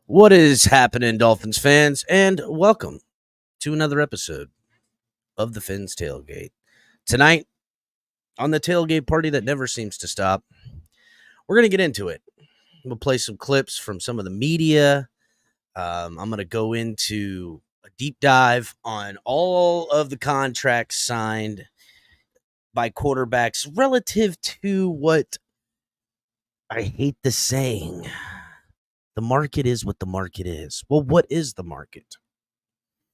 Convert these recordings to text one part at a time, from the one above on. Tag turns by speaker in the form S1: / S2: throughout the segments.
S1: What is happening, Dolphins fans, and welcome to another episode of the Fins Tailgate. Tonight, on the tailgate party that never seems to stop, we're going to get into it. We'll play some clips from some of the media. I'm going to go into a deep dive on all of the contracts signed by quarterbacks relative to what I hate the saying. The market is what the market is. Well, what is the market?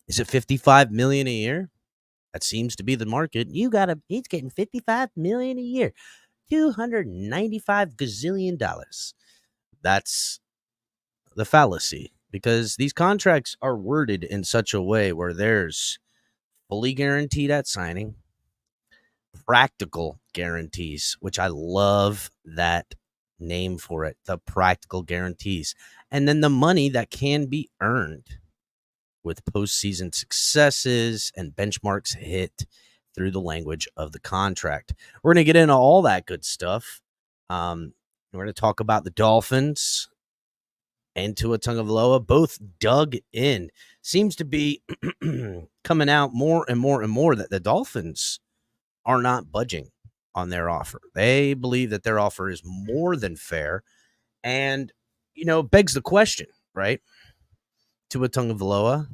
S1: Is it $55 million a year? That seems to be the market. He's getting $55 million a year. $295 gazillion. That's the fallacy, because these contracts are worded in such a way where there's fully guaranteed at signing, practical guarantees, which I love that name for it, the practical guarantees, and then the money that can be earned with postseason successes and benchmarks hit through the language of the contract. We're going to get into all that good stuff. We're going to talk about the Dolphins and Tua Tagovailoa, both dug in. Seems to be coming out more and more and more that the Dolphins are not budging on their offer. They believe that their offer is more than fair, and begs the question, right? Tua Tagovailoa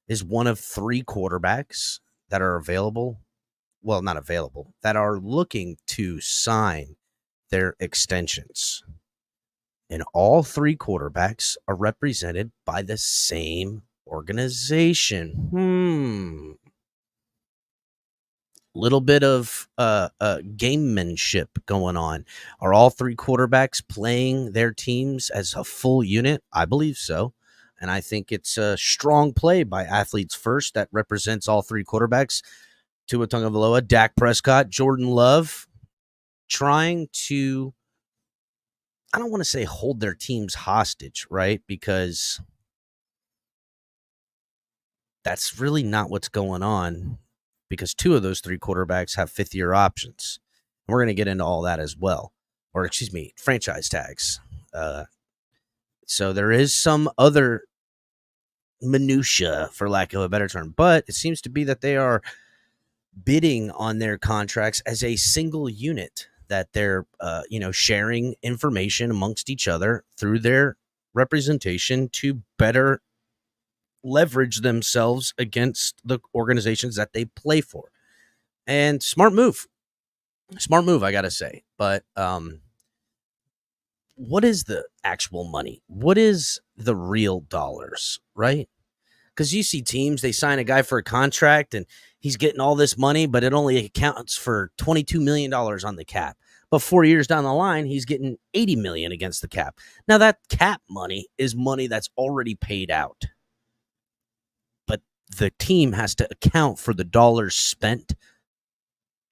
S1: is one of three quarterbacks that are available. Well, not available, that are looking to sign their extensions. And all three quarterbacks are represented by the same organization. Little bit of gamemanship going on. Are all three quarterbacks playing their teams as a full unit? I believe so. And I think it's a strong play by Athletes First that represents all three quarterbacks. Tua Tagovailoa, Dak Prescott, Jordan Love, trying to, I don't want to say hold their teams hostage, right? Because that's really not what's going on, because two of those three quarterbacks have fifth-year options. And we're going to get into all that as well. Or, franchise tags. So there is some other minutia, for lack of a better term. But it seems to be that they are bidding on their contracts as a single unit, that they're, sharing information amongst each other through their representation to better leverage themselves against the organizations that they play for. And smart move, I gotta say. But what is the actual money? What is the real dollars, right? Because you see teams, they sign a guy for a contract and he's getting all this money, but it only accounts for $22 million on the cap. But 4 years down the line, he's getting $80 million against the cap. Now, that cap money is money that's already paid out. The team has to account for the dollars spent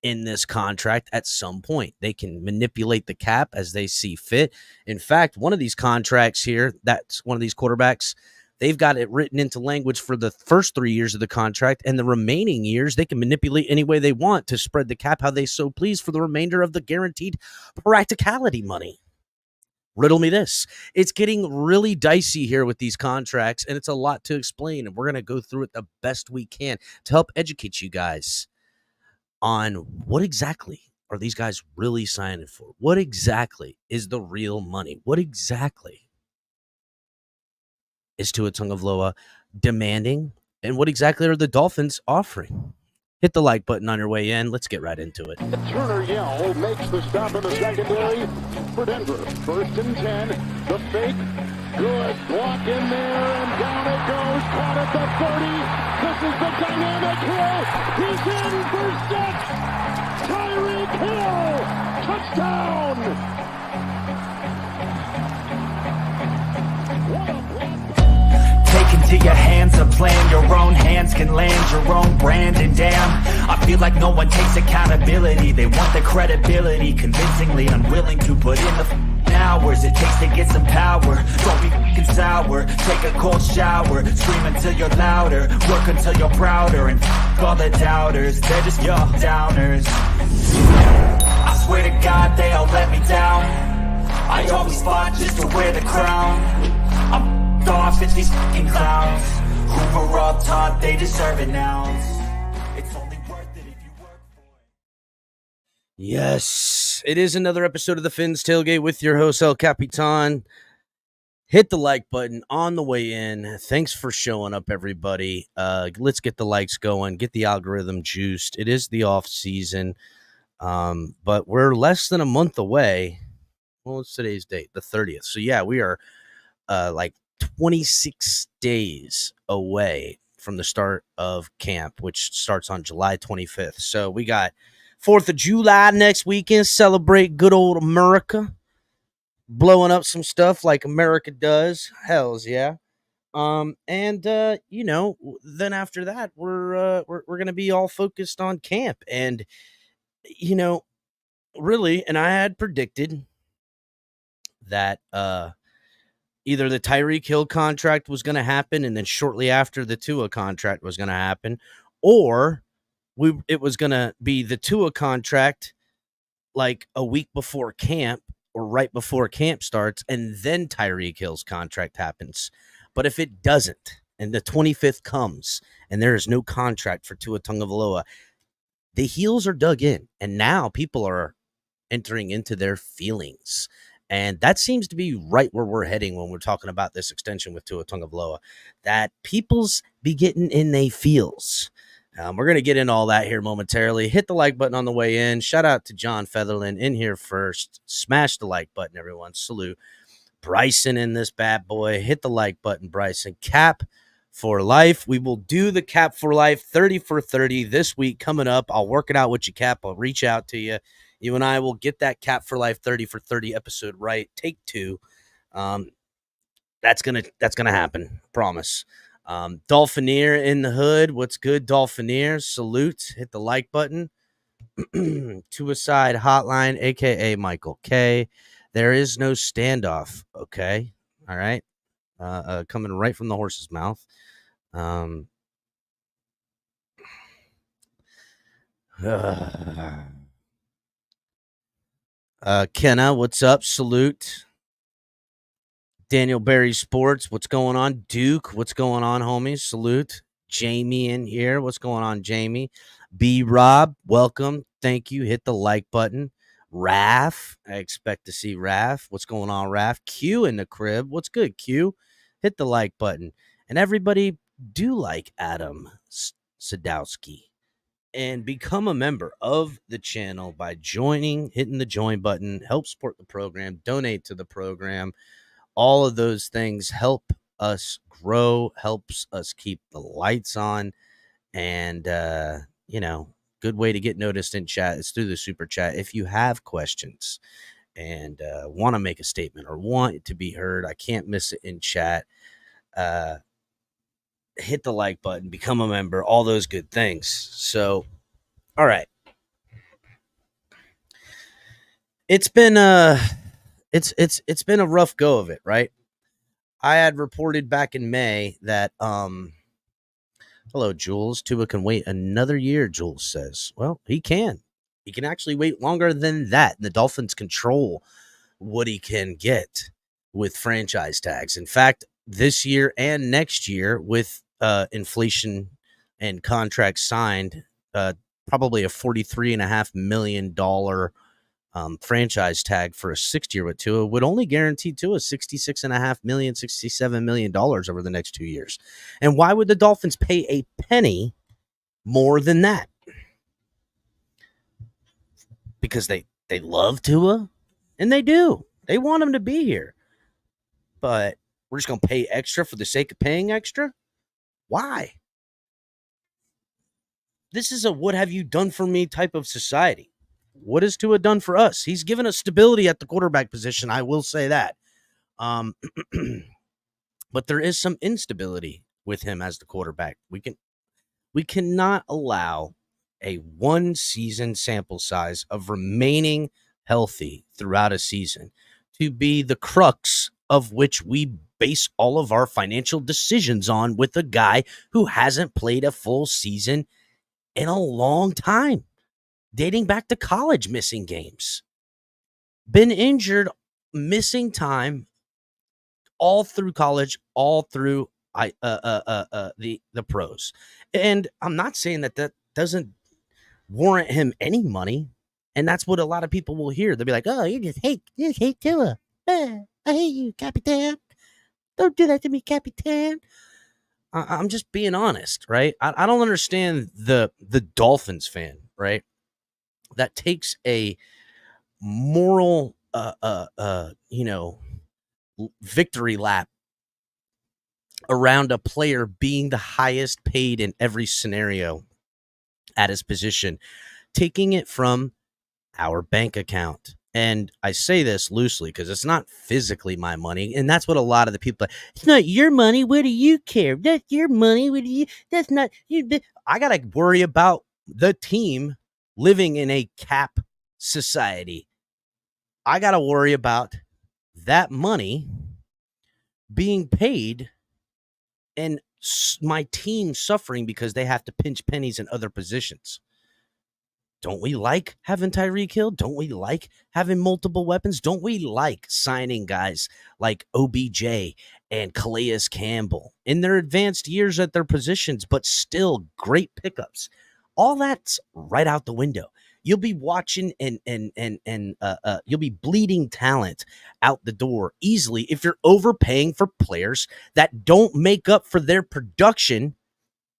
S1: in this contract at some point. They can manipulate the cap as they see fit. In fact, one of these contracts here, that's one of these quarterbacks, they've got it written into language for the first 3 years of the contract, and the remaining years they can manipulate any way they want to spread the cap how they so please for the remainder of the guaranteed practicality money. Riddle me this. It's getting really dicey here with these contracts, and it's a lot to explain, and we're going to go through it the best we can to help educate you guys on what exactly are these guys really signing for? What exactly is the real money? What exactly is Tua Tagovailoa demanding, and what exactly are the Dolphins offering? Hit the like button on your way in. Let's get right into it.
S2: Turner Yell makes the stop in the secondary for Denver. 1st and 10. The fake. Good block in there, and down it goes. Caught at the 30. This is the dynamic hit. He's in for 6. Tyreek Hill. Touchdown. What a block.
S3: Take into your hands a plan, your own hands can land your own brand. And damn, I feel like no one takes accountability. They want the credibility, convincingly unwilling to put in the hours it takes to get some power. Don't be f***ing sour, take a cold shower, scream until you're louder, work until you're prouder, and all the doubters, they're just your downers. I swear to God they all let me down. I always fought just to wear the crown. I'm off at these fucking clowns who were up top, they deserve it now. It's only worth it if you work for it.
S1: Yes, it is another episode of the Fins Tailgate with your host, El Capitan. Hit the like button on the way in. Thanks for showing up, everybody. Let's get the likes going, get the algorithm juiced. It is the off season, but we're less than a month away. Well, what's today's date? The 30th. So, yeah, we are like 26 days away from the start of camp, which starts on July 25th. So we got 4th of July next weekend. Celebrate good old America. Blowing up some stuff like America does. Hells yeah. Then after that, we're gonna be all focused on camp. And really, and I had predicted that either the Tyreek Hill contract was going to happen, and then shortly after the Tua contract was going to happen, or it was going to be the Tua contract like a week before camp or right before camp starts, and then Tyreek Hill's contract happens. But if it doesn't, and the 25th comes, and there is no contract for Tua Tagovailoa, the heels are dug in, and now people are entering into their feelings. And that seems to be right where we're heading when we're talking about this extension with Tua Tagovailoa, that people's be getting in they feels. We're going to get into all that here momentarily. Hit the like button on the way in. Shout out to John Featherland in here first. Smash the like button, everyone. Salute. Bryson in this bad boy. Hit the like button, Bryson. Cap for life. We will do the Cap for Life 30 for 30 this week coming up. I'll work it out with you, Cap. I'll reach out to you. You and I will get that Cap for Life 30 for 30 episode right. Take 2. That's gonna happen. Promise. Dolphineer in the hood. What's good, Dolphineer? Salute. Hit the like button. Suicide Hotline, aka Michael K. There is no standoff. Okay. All right. Coming right from the horse's mouth. Kenna, what's up? Salute. Daniel Berry Sports, what's going on? Duke, what's going on, homies? Salute. Jamie in here. What's going on, Jamie? B Rob, welcome. Thank you. Hit the like button. Raf, I expect to see Raf. What's going on, Raf? Q in the crib. What's good, Q? Hit the like button. And everybody do like Adam Sadowski and become a member of the channel by hitting the join button, help support the program, donate to the program. All of those things help us grow, helps us keep the lights on. And, good way to get noticed in chat is through the super chat. If you have questions and want to make a statement or want it to be heard, I can't miss it in chat. Hit the like button, become a member, all those good things. So, all right. It's been it's been a rough go of it, right? I had reported back in May that hello, Jules. Tua can wait another year, Jules says. Well, he can. He can actually wait longer than that. The Dolphins control what he can get with franchise tags. In fact, this year and next year with inflation and contracts signed, probably a $43.5 million franchise tag for a 6th year with Tua would only guarantee Tua $66.5 million, $67 million over the next 2 years. And why would the Dolphins pay a penny more than that? Because they love Tua, and they do. They want him to be here. But we're just going to pay extra for the sake of paying extra? Why? This is a what have you done for me type of society. What has Tua done for us? He's given us stability at the quarterback position. I will say that. But there is some instability with him as the quarterback. We cannot allow a 1-season sample size of remaining healthy throughout a season to be the crux of which we base all of our financial decisions on with a guy who hasn't played a full season in a long time. Dating back to college, missing games. Been injured, missing time all through college, all through the pros. And I'm not saying that doesn't warrant him any money. And that's what a lot of people will hear. They'll be like, "Oh, you just hate Tua. I hate you, Capitan. Don't do that to me, Capitan." I'm just being honest, right? I don't understand the Dolphins fan, right? That takes a moral, victory lap around a player being the highest paid in every scenario at his position, taking it from our bank account. And I say this loosely because it's not physically my money. And that's what a lot of the people, it's not your money. What do you care? That's your money. What do you, that's not you. I got to worry about the team living in a cap society. I got to worry about that money being paid and my team suffering because they have to pinch pennies in other positions. Don't we like having Tyreek Hill? Don't we like having multiple weapons? Don't we like signing guys like OBJ and Calais Campbell in their advanced years at their positions, but still great pickups? All that's right out the window. You'll be watching and you'll be bleeding talent out the door easily if you're overpaying for players that don't make up for their production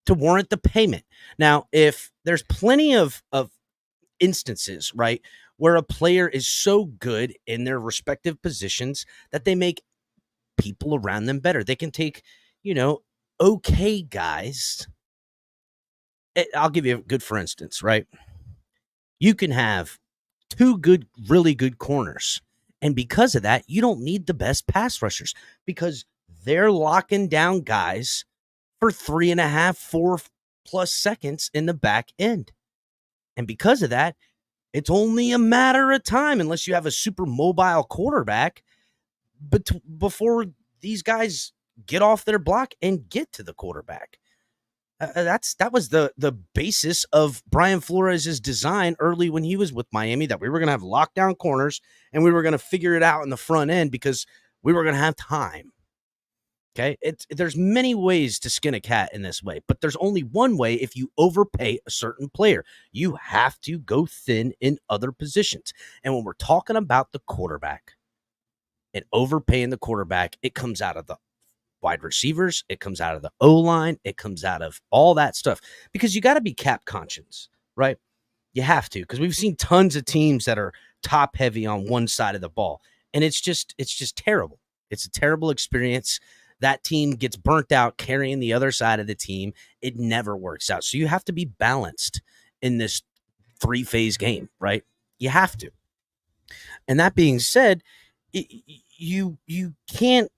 S1: to warrant the payment. Now, if there's plenty of instances, right, where a player is so good in their respective positions that they make people around them better. They can take, okay guys. I'll give you a good for instance, right? You can have two good, really good corners. And because of that, you don't need the best pass rushers because they're locking down guys for 3.5, 4+ seconds in the back end. And because of that, it's only a matter of time, unless you have a super mobile quarterback, but before these guys get off their block and get to the quarterback. That was the basis of Brian Flores' design early when he was with Miami, that we were going to have lockdown corners and we were going to figure it out in the front end because we were going to have time. Okay, there's many ways to skin a cat in this way, but there's only one way. If you overpay a certain player, you have to go thin in other positions. And when we're talking about the quarterback and overpaying the quarterback, it comes out of the wide receivers, it comes out of the O-line, it comes out of all that stuff, because you got to be cap conscious, right? You have to, because we've seen tons of teams that are top heavy on one side of the ball, and it's just terrible. It's a terrible experience. That team gets burnt out carrying the other side of the team. It never works out. So you have to be balanced in this 3-phase game, right? You have to. And that being said, you can't,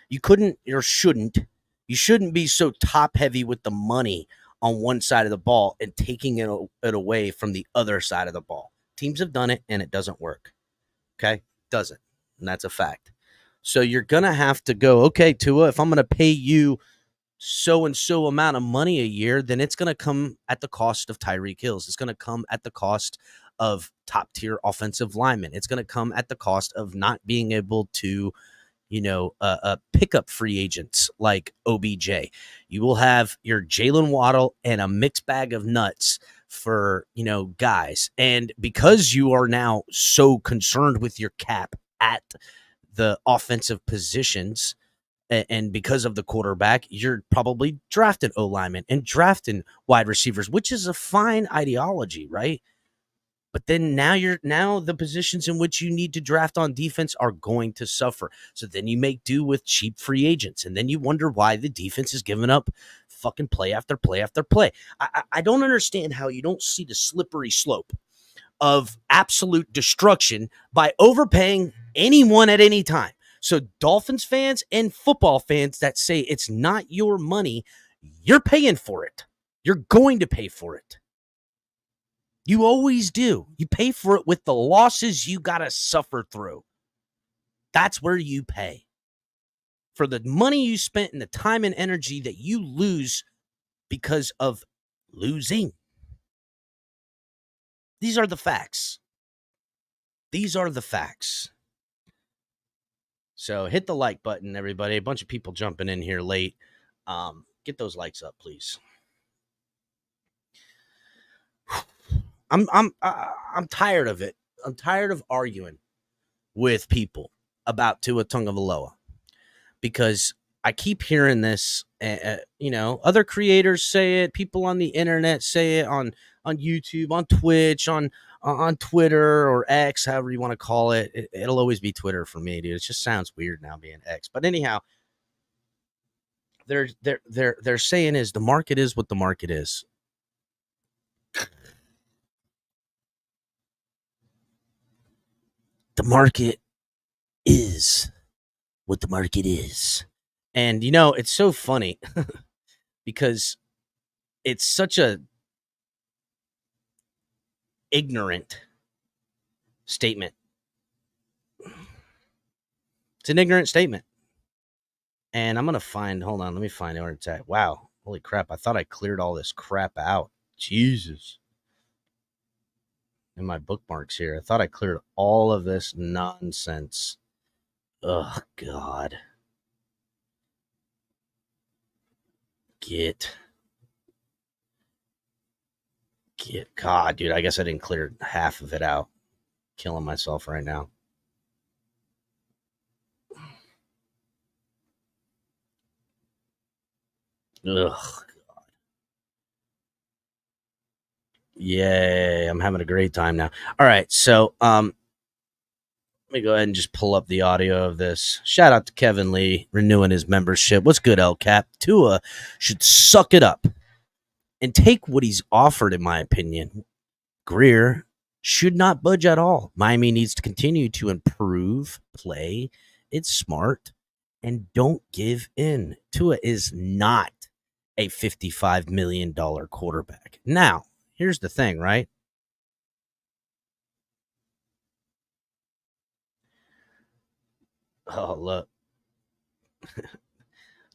S1: you couldn't or shouldn't, you shouldn't be so top heavy with the money on one side of the ball and taking it away from the other side of the ball. Teams have done it and it doesn't work. Okay? Doesn't. And that's a fact. So you're going to have to go, okay, Tua, if I'm going to pay you so-and-so amount of money a year, then it's going to come at the cost of Tyreek Hill. It's going to come at the cost of top-tier offensive linemen. It's going to come at the cost of not being able to, pick up free agents like OBJ. You will have your Jalen Waddle and a mixed bag of nuts for, guys. And because you are now so concerned with your cap at the offensive positions, and because of the quarterback, you're probably drafting O-linemen and drafting wide receivers, which is a fine ideology, right? But then now the positions in which you need to draft on defense are going to suffer. So then you make do with cheap free agents, and then you wonder why the defense is giving up fucking play after play after play. I don't understand how you don't see the slippery slope of absolute destruction by overpaying anyone at any time. So Dolphins fans and football fans that say it's not your money, you're paying for it. You're going to pay for it. You always do. You pay for it with the losses you got to suffer through. That's where you pay. For the money you spent and the time and energy that you lose because of losing. These are the facts. These are the facts. So hit the like button, everybody. A bunch of people jumping in here late. Get those likes up, please. I'm tired of it. I'm tired of arguing with people about Tua Tagovailoa because I keep hearing this. Other creators say it. People on the internet say it on YouTube, on Twitch, on Twitter or X, however you want to call it. It'll always be Twitter for me, dude. It just sounds weird now being X. But anyhow, they're saying is the market is what the market is. The market is what the market is. And it's so funny because it's such a ignorant statement. It's an ignorant statement. And I'm going to hold on, let me find where it's at. Wow, holy crap. I thought I cleared all this crap out. Jesus. In my bookmarks here, I thought I cleared all of this nonsense. Oh, God. Get. God, dude, I guess I didn't clear half of it out. Killing myself right now. Ugh. God. Yay, I'm having a great time now. All right, so let me go ahead and just pull up the audio of this. Shout out to Kevin Lee renewing his membership. What's good, El Cap? Tua should suck it up and take what he's offered, in my opinion. Greer should not budge at all. Miami needs to continue to improve, play. It's smart, and don't give in. Tua is not a $55 million quarterback. Now, here's the thing, right? Oh, look.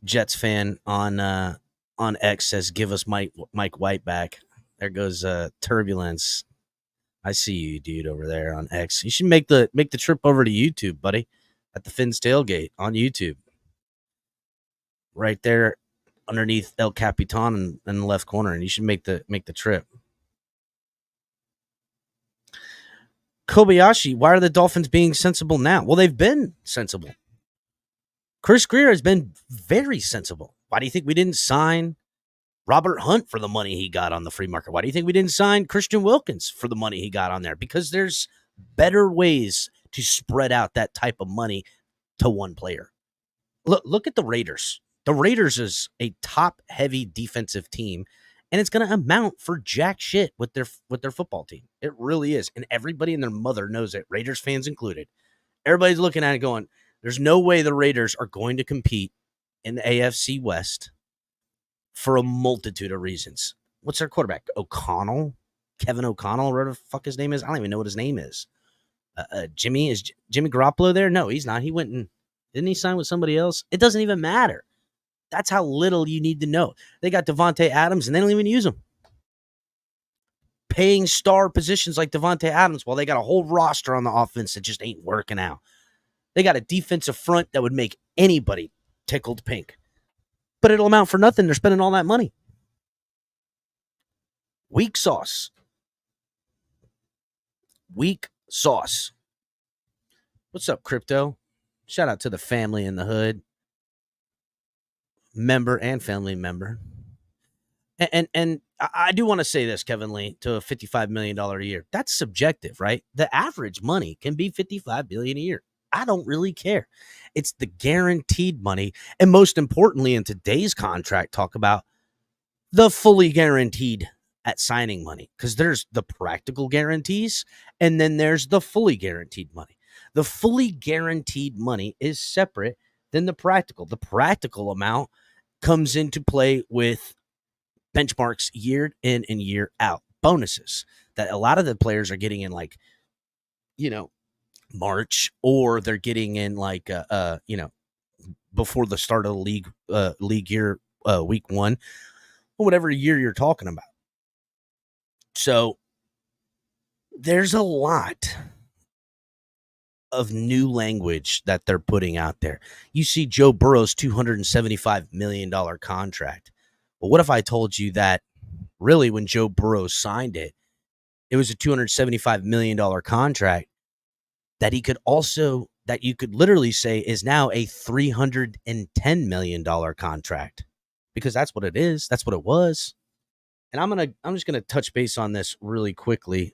S1: Jets fan on X says, give us Mike White back. There goes Turbulence. I see you, dude, over there on X. You should make the trip over to YouTube, buddy, at the Finn's Tailgate on YouTube. Right there underneath El Capitan in the left corner, and you should make the trip. Kobayashi, why are the Dolphins being sensible now? Well, they've been sensible. Chris Greer has been very sensible. Why do you think we didn't sign Robert Hunt for the money he got on the free market? Why do you think we didn't sign Christian Wilkins for the money he got on there? Because there's better ways to spread out that type of money to one player. Look at the Raiders. The Raiders is a top-heavy defensive team, and it's going to amount for jack shit with their football team. It really is, and everybody and their mother knows it, Raiders fans included. Everybody's looking at it going, there's no way the Raiders are going to compete in the AFC West for a multitude of reasons. What's their quarterback? O'Connell? Kevin O'Connell, whatever the fuck his name is. I don't even know what his name is. Jimmy Garoppolo there? No, he's not. He went and didn't he sign with somebody else? It doesn't even matter. That's how little you need to know. They got Devontae Adams, and they don't even use him. Paying star positions like Devontae Adams while they got a whole roster on the offense that just ain't working out. They got a defensive front that would make anybody tickled pink. But it'll amount for nothing. They're spending all that money. Weak sauce. Weak sauce. What's up, Crypto? Shout out to the family in the hood. Member and family member. And I do want to say this, Kevin Lee, to a $55 million a year. That's subjective, right? The average money can be $55 million a year. I don't really care. It's the guaranteed money. And most importantly, in today's contract, talk about the fully guaranteed at signing money. Because there's the practical guarantees, and then there's the fully guaranteed money. The fully guaranteed money is separate than the practical. The practical amount comes into play with benchmarks year in and year out. Bonuses that a lot of the players are getting in March, or they're getting in before the start of the league year, week 1, or whatever year you're talking about. So there's a lot of new language that they're putting out there. You see Joe Burrow's $275 million contract. Well, what if I told you that really when Joe Burrow signed it, it was a $275 million contract that he could also, that you could literally say is now a $310 million contract, because that's what it is. That's what it was. And I'm just gonna touch base on this really quickly.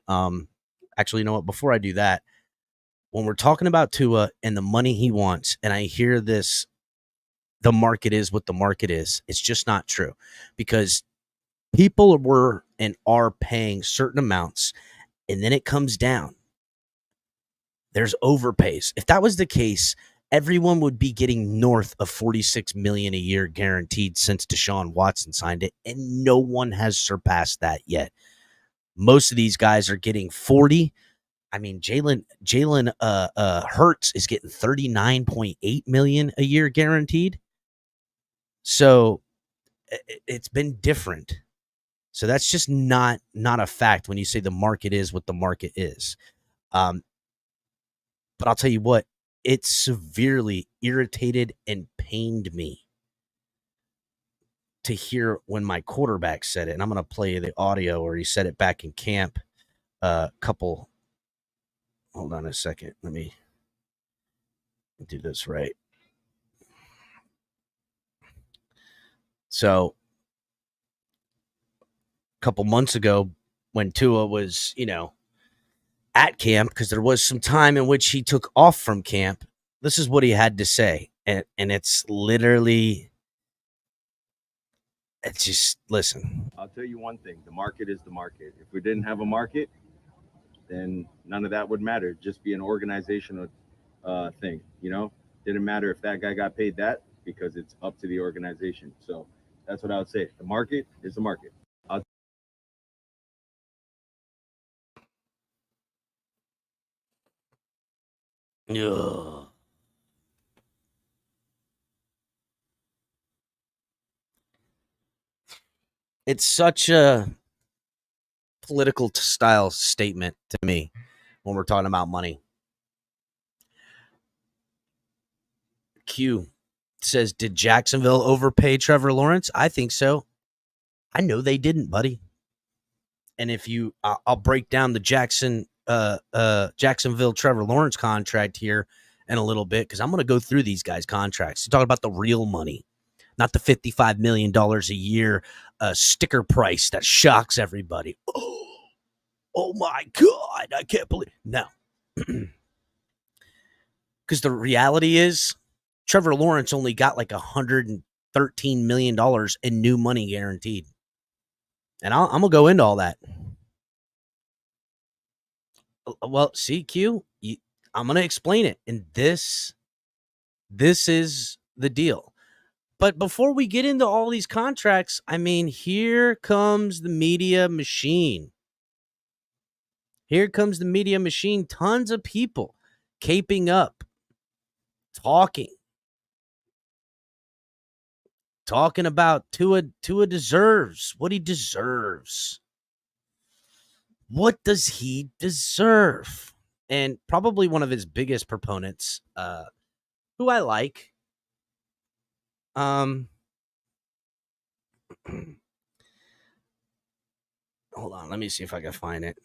S1: Actually, you know what? Before I do that, when we're talking about Tua and the money he wants, and I hear this, the market is what the market is. It's just not true, because people were and are paying certain amounts, and then it comes down. There's overpays. If that was the case, everyone would be getting north of $46 million a year guaranteed since Deshaun Watson signed it, and no one has surpassed that yet. Most of these guys are getting 40. I mean, Jalen Hurts is getting $39.8 million a year guaranteed. So it's been different. So that's just not a fact when you say the market is what the market is. But I'll tell you what, it severely irritated and pained me to hear when my quarterback said it. And I'm going to play the audio where he said it back in camp. Hold on a second. Let me do this right. So a couple months ago when Tua was, at camp, because there was some time in which he took off from camp, this is what he had to say. And it's literally, it's just, listen.
S4: I'll tell you one thing. The market is the market. If we didn't have a market, then none of that would matter. It'd just be an organizational thing, Didn't matter if that guy got paid that, because it's up to the organization. So that's what I would say. The market is the market.
S1: Ugh. It's such a political style statement to me when we're talking about money. Q says, did Jacksonville overpay Trevor Lawrence? I think so. I know they didn't, buddy. And if you, I'll break down the Jacksonville Trevor Lawrence contract here in a little bit, because I'm going to go through these guys' contracts. You're talking about the real money, not the $55 million a year sticker price that shocks everybody. Oh my God, I can't believe. No. Because the reality is, Trevor Lawrence only got like $113 million in new money guaranteed. And I'm going to go into all that. Well, see, Q, I'm going to explain it. And this is the deal. But before we get into all these contracts, I mean, here comes the media machine. Here comes the media machine. Tons of people caping up, talking about Tua deserves what he deserves. What does he deserve? And probably one of his biggest proponents, who I like, hold on, let me see if I can find it.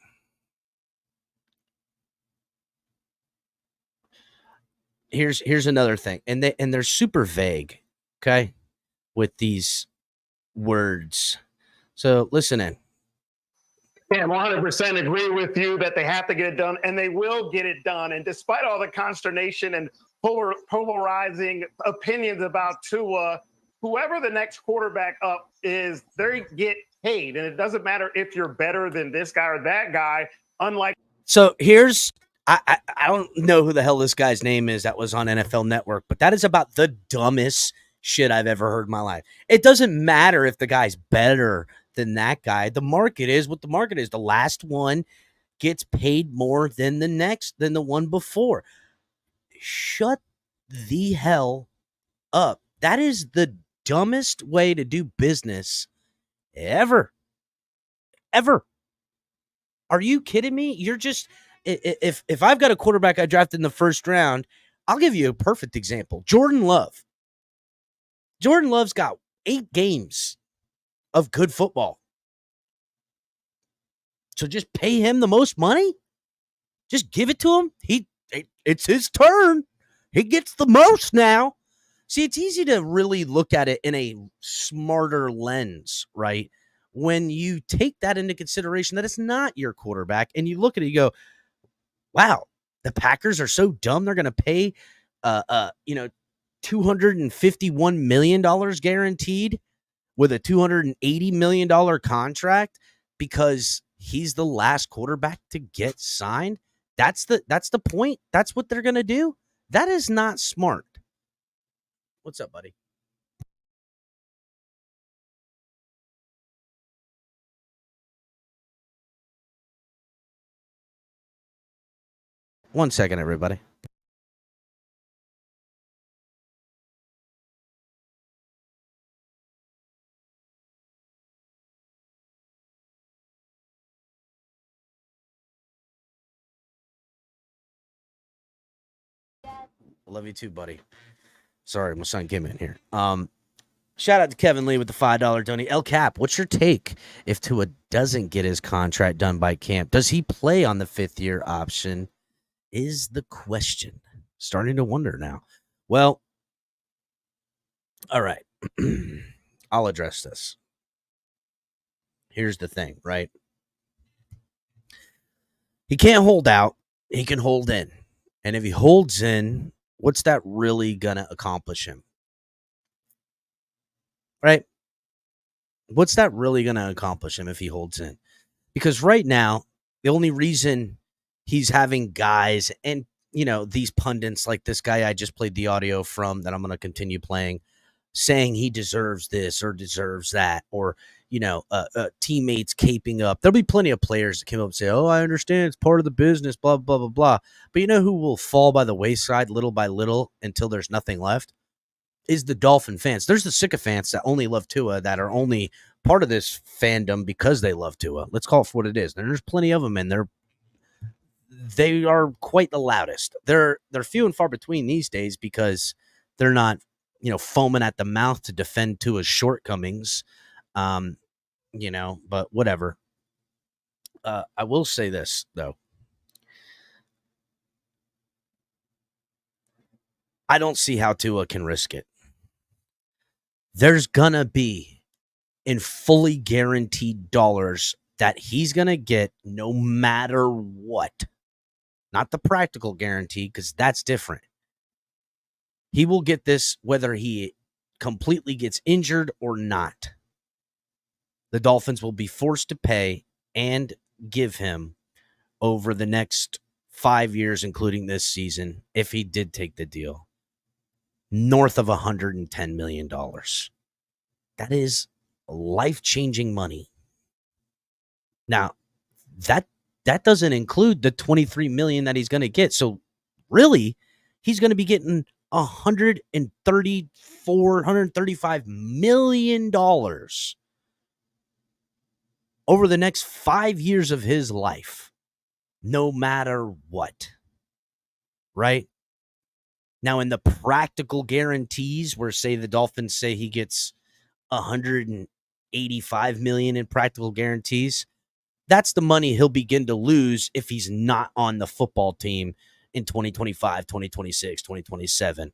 S1: Here's another thing, and they're super vague, okay, with these words. So listen in.
S5: Yeah, 100% agree with you that they have to get it done, and they will get it done. And despite all the consternation and polarizing opinions about Tua, whoever the next quarterback up is, they get paid. And it doesn't matter if you're better than this guy or that guy, unlike.
S1: So here's, I don't know who the hell this guy's name is that was on NFL Network, but that is about the dumbest shit I've ever heard in my life. It doesn't matter if the guy's better than that guy. The market is what the market is. The last one gets paid more than the one before. Shut the hell up. That is the dumbest way to do business ever. Are you kidding me? You're just, if I've got a quarterback I drafted in the first round, I'll give you a perfect example. Jordan Love. Jordan Love's got 8 games of good football. So just pay him the most money. Just give it to him. It's his turn. He gets the most now. See, it's easy to really look at it in a smarter lens, right? When you take that into consideration that it's not your quarterback and you look at it, you go, wow, the Packers are so dumb. They're going to pay, $251 million guaranteed with a $280 million contract because he's the last quarterback to get signed. That's the point. That's what they're going to do. That is not smart. What's up, buddy? One second, everybody. Love you too, buddy. Sorry, my son came in here. Shout out to Kevin Lee with the $5 donate. El Cap, what's your take if Tua doesn't get his contract done by camp? Does he play on the 5th-year option? Is the question. Starting to wonder now. Well, all right. I'll address this. Here's the thing, right? He can't hold out. He can hold in. And if he holds in, what's that really going to accomplish him? Right? What's that really going to accomplish him if he holds in? Because right now, the only reason he's having guys and, these pundits like this guy I just played the audio from that I'm going to continue playing, saying he deserves this or deserves that, or, teammates caping up. There'll be plenty of players that come up and say, oh, I understand. It's part of the business, blah, blah, blah, blah. But you know who will fall by the wayside little by little until there's nothing left? Is the Dolphin fans. There's the sycophants that only love Tua that are only part of this fandom because they love Tua. Let's call it for what it is. And there's plenty of them, and they are quite the loudest. They're few and far between these days because they're not, foaming at the mouth to defend Tua's shortcomings. But whatever. I will say this, though. I don't see how Tua can risk it. There's going to be in fully guaranteed dollars that he's going to get no matter what. Not the practical guarantee, because that's different. He will get this whether he completely gets injured or not. The Dolphins will be forced to pay and give him over the next 5 years, including this season, if he did take the deal, north of $110 million. That is life-changing money. Now, that doesn't include the $23 million that he's going to get. So really, he's going to be getting $135 million over the next 5 years of his life, no matter what. Right? Now, in the practical guarantees, where say the Dolphins say he gets $185 million in practical guarantees, that's the money he'll begin to lose if he's not on the football team in 2025, 2026, 2027,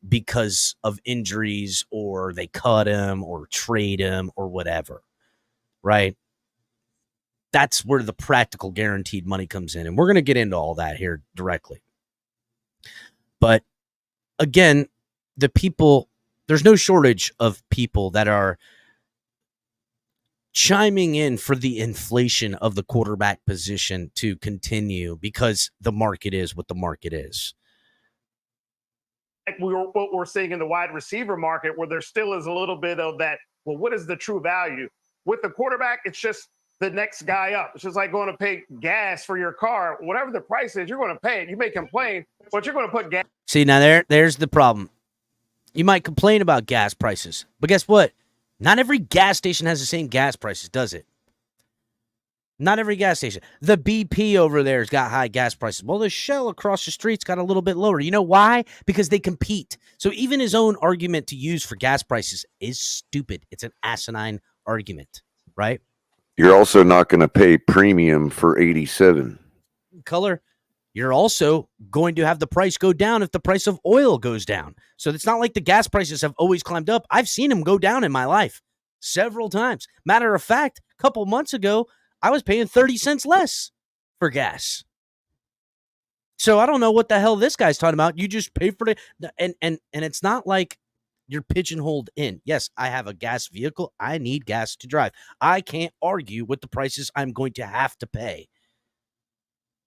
S1: because of injuries, or they cut him or trade him or whatever, right? That's where the practical guaranteed money comes in. And we're going to get into all that here directly. But again, there's no shortage of people that are chiming in for the inflation of the quarterback position to continue because the market is what the market is.
S5: What we're seeing in the wide receiver market, where there still is a little bit of that, well, what is the true value? With the quarterback, it's just the next guy up. It's just like going to pay gas for your car. Whatever the price is, you're going to pay it. You may complain, but you're going to put gas.
S1: See, now there's the problem. You might complain about gas prices, but guess what? Not every gas station has the same gas prices, does it? Not every gas station. The BP over there's got high gas prices. Well, the Shell across the street's got a little bit lower. You know why? Because they compete. So even his own argument to use for gas prices is stupid. It's an asinine argument, right?
S6: You're also not going to pay premium for 87.
S1: Color, you're also going to have the price go down if the price of oil goes down. So it's not like the gas prices have always climbed up. I've seen them go down in my life several times. Matter of fact, a couple months ago, I was paying 30 cents less for gas. So I don't know what the hell this guy's talking about. You just pay for it. And it's not like you're pigeonholed in. Yes, I have a gas vehicle. I need gas to drive. I can't argue with the prices I'm going to have to pay.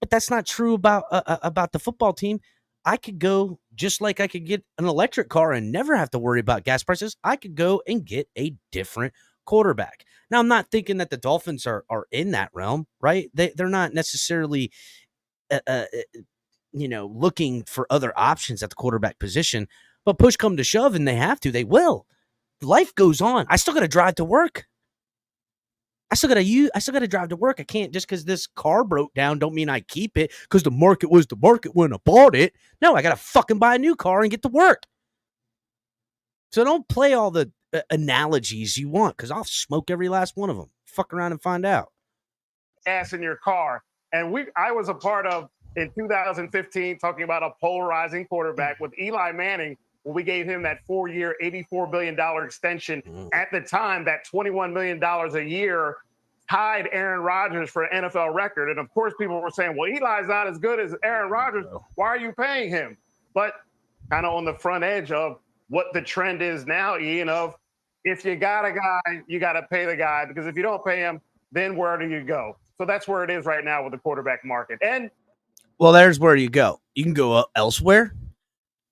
S1: But that's not true about the football team. I could go just like I could get an electric car and never have to worry about gas prices. I could go and get a different quarterback. Now, I'm not thinking that the Dolphins are in that realm, right? They're not necessarily, looking for other options at the quarterback position. But push come to shove, and they have to. They will. Life goes on. I still got to drive to work. I still got to drive to work. I can't just because this car broke down. Don't mean I keep it because the market was the market when I bought it. No, I got to fucking buy a new car and get to work. So don't play all the analogies you want because I'll smoke every last one of them. Fuck around and find out.
S5: Gas in your car. And I was a part of, in 2015, talking about a polarizing quarterback with Eli Manning, when we gave him that 4-year, $84 billion extension. At the time, that $21 million a year tied Aaron Rodgers for an NFL record. And of course, people were saying, well, Eli's not as good as Aaron Rodgers. Why are you paying him? But kind of on the front edge of what the trend is now, Ian, of if you got a guy, you got to pay the guy, because if you don't pay him, then where do you go? So that's where it is right now with the quarterback market. And
S1: well, there's where you go. You can go elsewhere.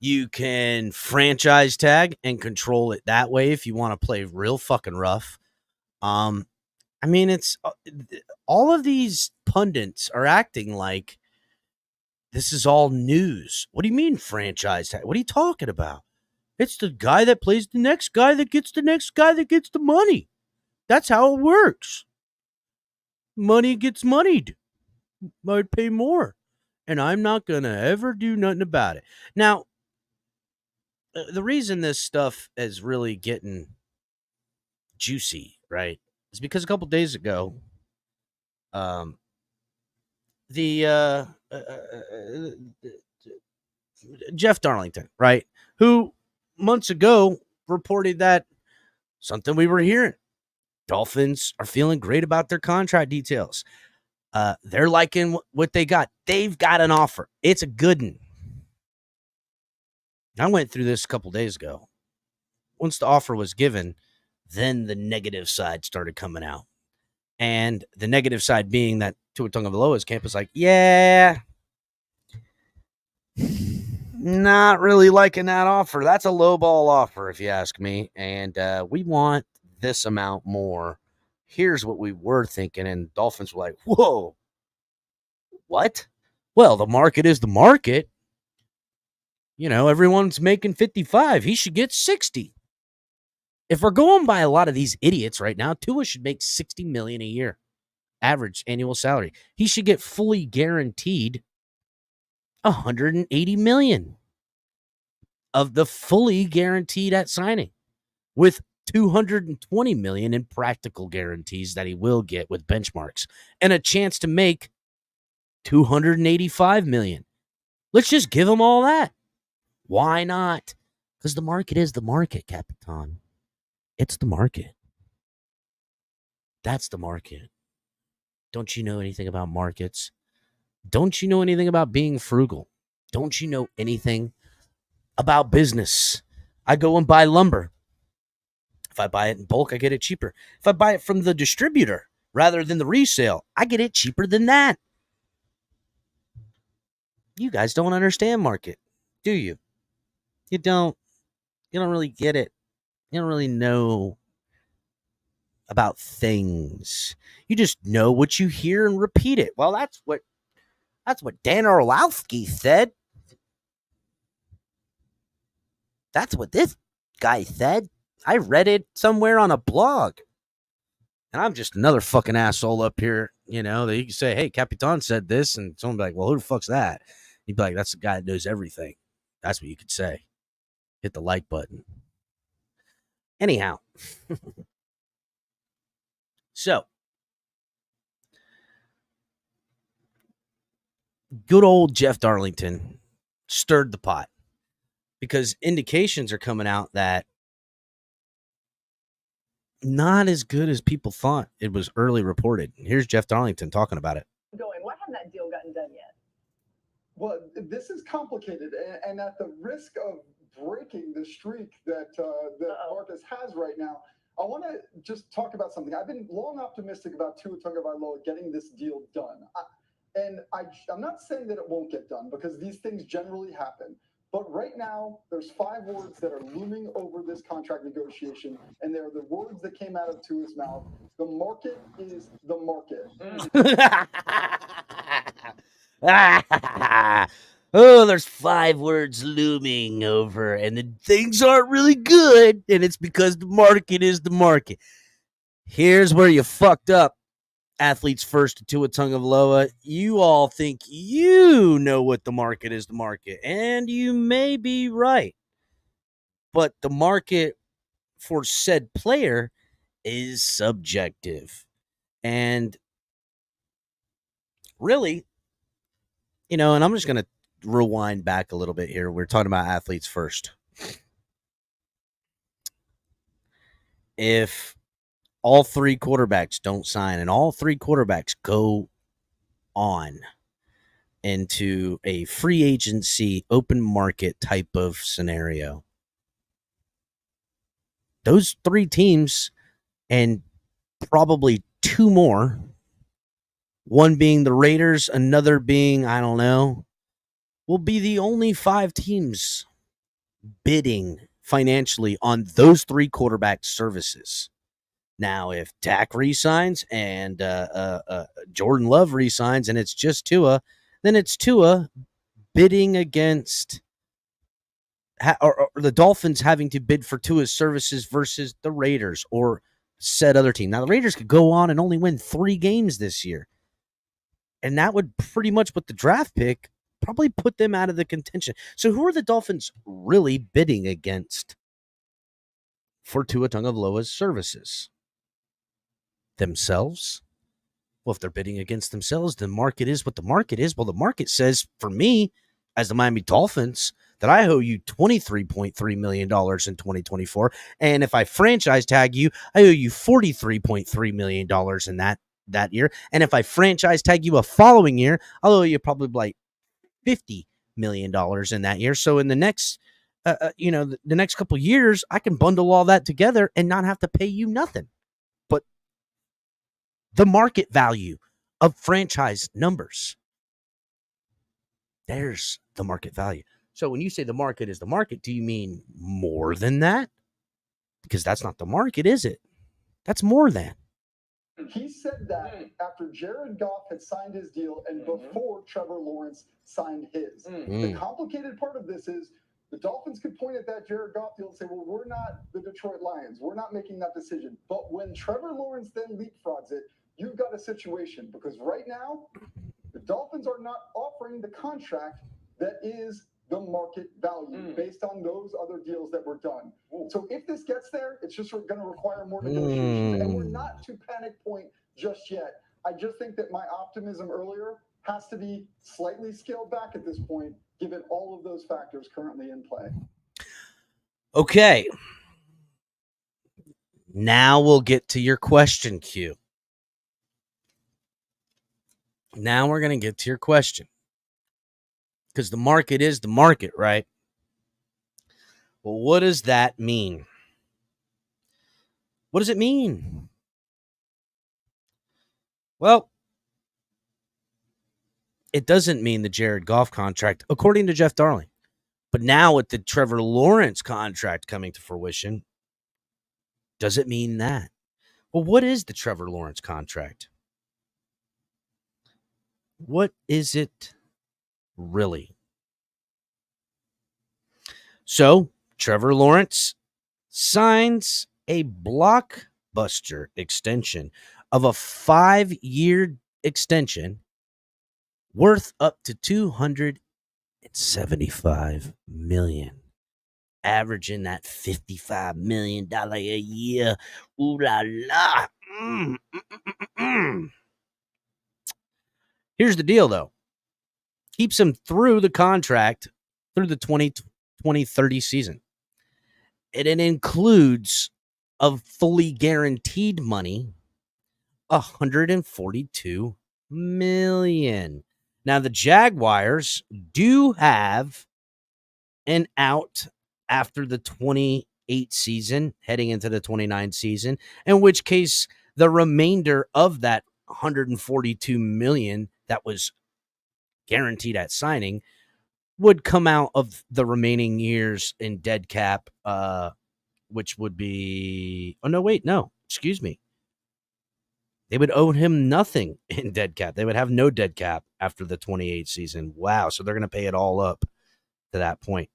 S1: You can franchise tag and control it that way if you want to play real fucking rough. I mean, it's all of these pundits are acting like this is all news. What do you mean franchise tag? What are you talking about? It's the guy that plays the next guy that gets the next guy that gets the money. That's how it works. Money gets moneyed. I'd pay more. And I'm not going to ever do nothing about it. Now, the reason this stuff is really getting juicy, right, is because a couple days ago, Jeff Darlington, right, who months ago reported that something we were hearing, Dolphins are feeling great about their contract details. They're liking what they got. They've got an offer. It's a good one. I went through this a couple days ago. Once the offer was given, then the negative side started coming out. And the negative side being that Tua Tagovailoa's camp was like, yeah, not really liking that offer. That's a low ball offer, if you ask me. And we want this amount more. Here's what we were thinking. And Dolphins were like, whoa, what? Well, the market is the market. You know, everyone's making 55. He should get 60. If we're going by a lot of these idiots right now, Tua should make $60 million a year, average annual salary. He should get fully guaranteed $180 million of the fully guaranteed at signing, with $220 million in practical guarantees that he will get with benchmarks, and a chance to make $285 million. Let's just give him all that. Why not? Because the market is the market, Capitan. It's the market. That's the market. Don't you know anything about markets? Don't you know anything about being frugal? Don't you know anything about business? I go and buy lumber. If I buy it in bulk, I get it cheaper. If I buy it from the distributor rather than the resale, I get it cheaper than that. You guys don't understand market, do you? You don't. You don't really get it. You don't really know about things. You just know what you hear and repeat it. Well, that's what Dan Orlowski said. That's what this guy said. I read it somewhere on a blog. And I'm just another fucking asshole up here You know, you can say, hey, Capitan said this, and someone be like, well, who the fuck's that? You'd be like, that's the guy that knows everything. That's what you could say. Hit the like button. Anyhow. So, good old Jeff Darlington stirred the pot because indications are coming out that not as good as people thought it was early reported. Here's Jeff Darlington talking about it.
S7: Why hasn't that deal gotten done yet?
S8: Well, this is complicated, and at the risk of breaking the streak that Marcus has right now, I want to just talk about something. I've been long optimistic about Tua Tagovailoa getting this deal done. I'm not saying that it won't get done because these things generally happen. But right now, there's 5 words that are looming over this contract negotiation, and they're the words that came out of Tua's mouth. The market is the market.
S1: Oh, there's 5 words looming over, and the things aren't really good, and it's because the market is the market. Here's where you fucked up, athletes first, Tua Tagovailoa. You all think you know what the market is the market, and you may be right. But the market for said player is subjective. And really, you know, and I'm just going to rewind back a little bit here. We're talking about athletes first. If all 3 quarterbacks don't sign and all 3 quarterbacks go on into a free agency, open market type of scenario, those 3 teams and probably 2 more, one being the Raiders, another being, I don't know, will be the only 5 teams bidding financially on those 3 quarterback services. Now, if Dak resigns and Jordan Love resigns and it's just Tua, then it's Tua bidding against or the Dolphins having to bid for Tua's services versus the Raiders or said other team. Now, the Raiders could go on and only win 3 games this year. And that would pretty much, with the draft pick, probably put them out of the contention. So who are the Dolphins really bidding against for Tua Tagovailoa's services? Themselves? Well, if they're bidding against themselves, the market is what the market is. Well, the market says, for me, as the Miami Dolphins, that I owe you $23.3 million in 2024. And if I franchise tag you, I owe you $43.3 million in that year. And if I franchise tag you a following year, I'll owe you probably like $50 million in that year. So in the next, the next couple of years, I can bundle all that together and not have to pay you nothing. But the market value of franchise numbers, there's the market value. So when you say the market is the market, do you mean more than that? Because that's not the market, is it? That's more than.
S8: He said that after Jared Goff had signed his deal and before Trevor Lawrence signed his. The complicated part of this is the Dolphins could point at that Jared Goff deal and say, well, we're not the Detroit Lions. We're not making that decision. But when Trevor Lawrence then leapfrogs it, you've got a situation because right now the Dolphins are not offering the contract that is the market value based on those other deals that were done. So if this gets there, it's just going to require more negotiations. And we're not to panic point just yet. I just think that my optimism earlier has to be slightly scaled back at this point, given all of those factors currently in play.
S1: Okay. Now we'll get to your question, Q. Now we're going to get to your question. Because the market is the market, right? Well, what does that mean? What does it mean? Well, it doesn't mean the Jared Goff contract, according to Jeff Darling. But now with the Trevor Lawrence contract coming to fruition, does it mean that? Well, what is the Trevor Lawrence contract? What is it really? So, Trevor Lawrence signs a blockbuster extension of a 5-year extension worth up to $275 million, averaging that $55 million a year. Ooh la la. Here's the deal, though. Keeps him through the contract through the 2030 season. And it includes of fully guaranteed money, $142 million. Now, the Jaguars do have an out after the 28 season, heading into the 29 season, in which case the remainder of that $142 million that was guaranteed at signing would come out of the remaining years in dead cap, which would be, excuse me. They would owe him nothing in dead cap. They would have no dead cap after the 28 season. Wow. So they're going to pay it all up to that point.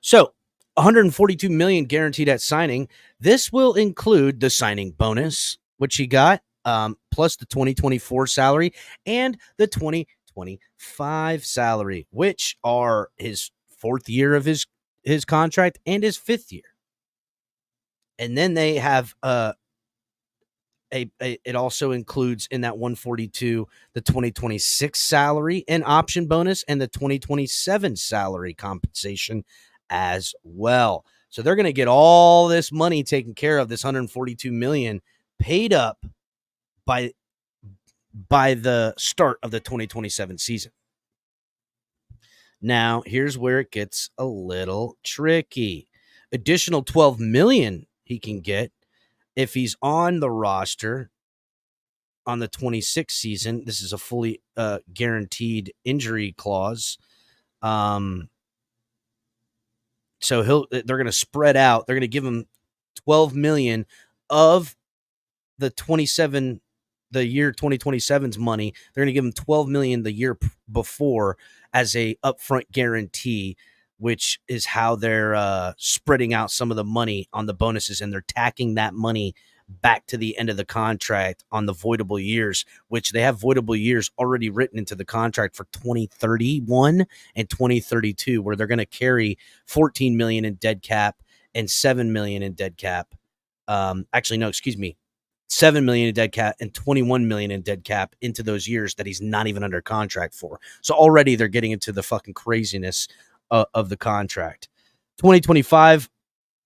S1: So $142 million guaranteed at signing. This will include the signing bonus, which he got, plus the 2024 salary and the 2025 salary, which are his fourth year of his contract and his fifth year. And then they have it also includes in that 142 the 2026 salary and option bonus and the 2027 salary compensation as well. So they're going to get all this money taken care of, this $142 million paid up by the start of the 2027 season. Now, here's where it gets a little tricky. Additional $12 million he can get if he's on the roster on the 26th season. This is a fully guaranteed injury clause. So they're going to spread out. They're going to give him $12 million of the year 2027's money. They're going to give him $12 million the year before as a upfront guarantee, which is how they're spreading out some of the money on the bonuses, and they're tacking that money back to the end of the contract on the voidable years, which they have voidable years already written into the contract for 2031 and 2032, where they're going to carry $14 million in dead cap and $7 million in dead cap. $7 million in dead cap and $21 million in dead cap into those years that he's not even under contract for. So already they're getting into the fucking craziness of the contract. 2025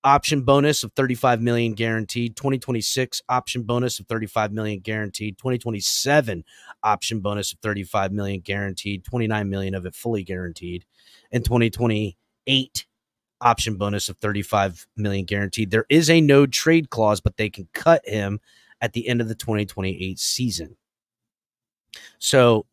S1: option bonus of $35 million guaranteed. 2026 option bonus of $35 million guaranteed. 2027 option bonus of $35 million guaranteed. $29 million of it fully guaranteed. And 2028 option bonus of $35 million guaranteed. There is a no trade clause, but they can cut him at the end of the 2028 season. So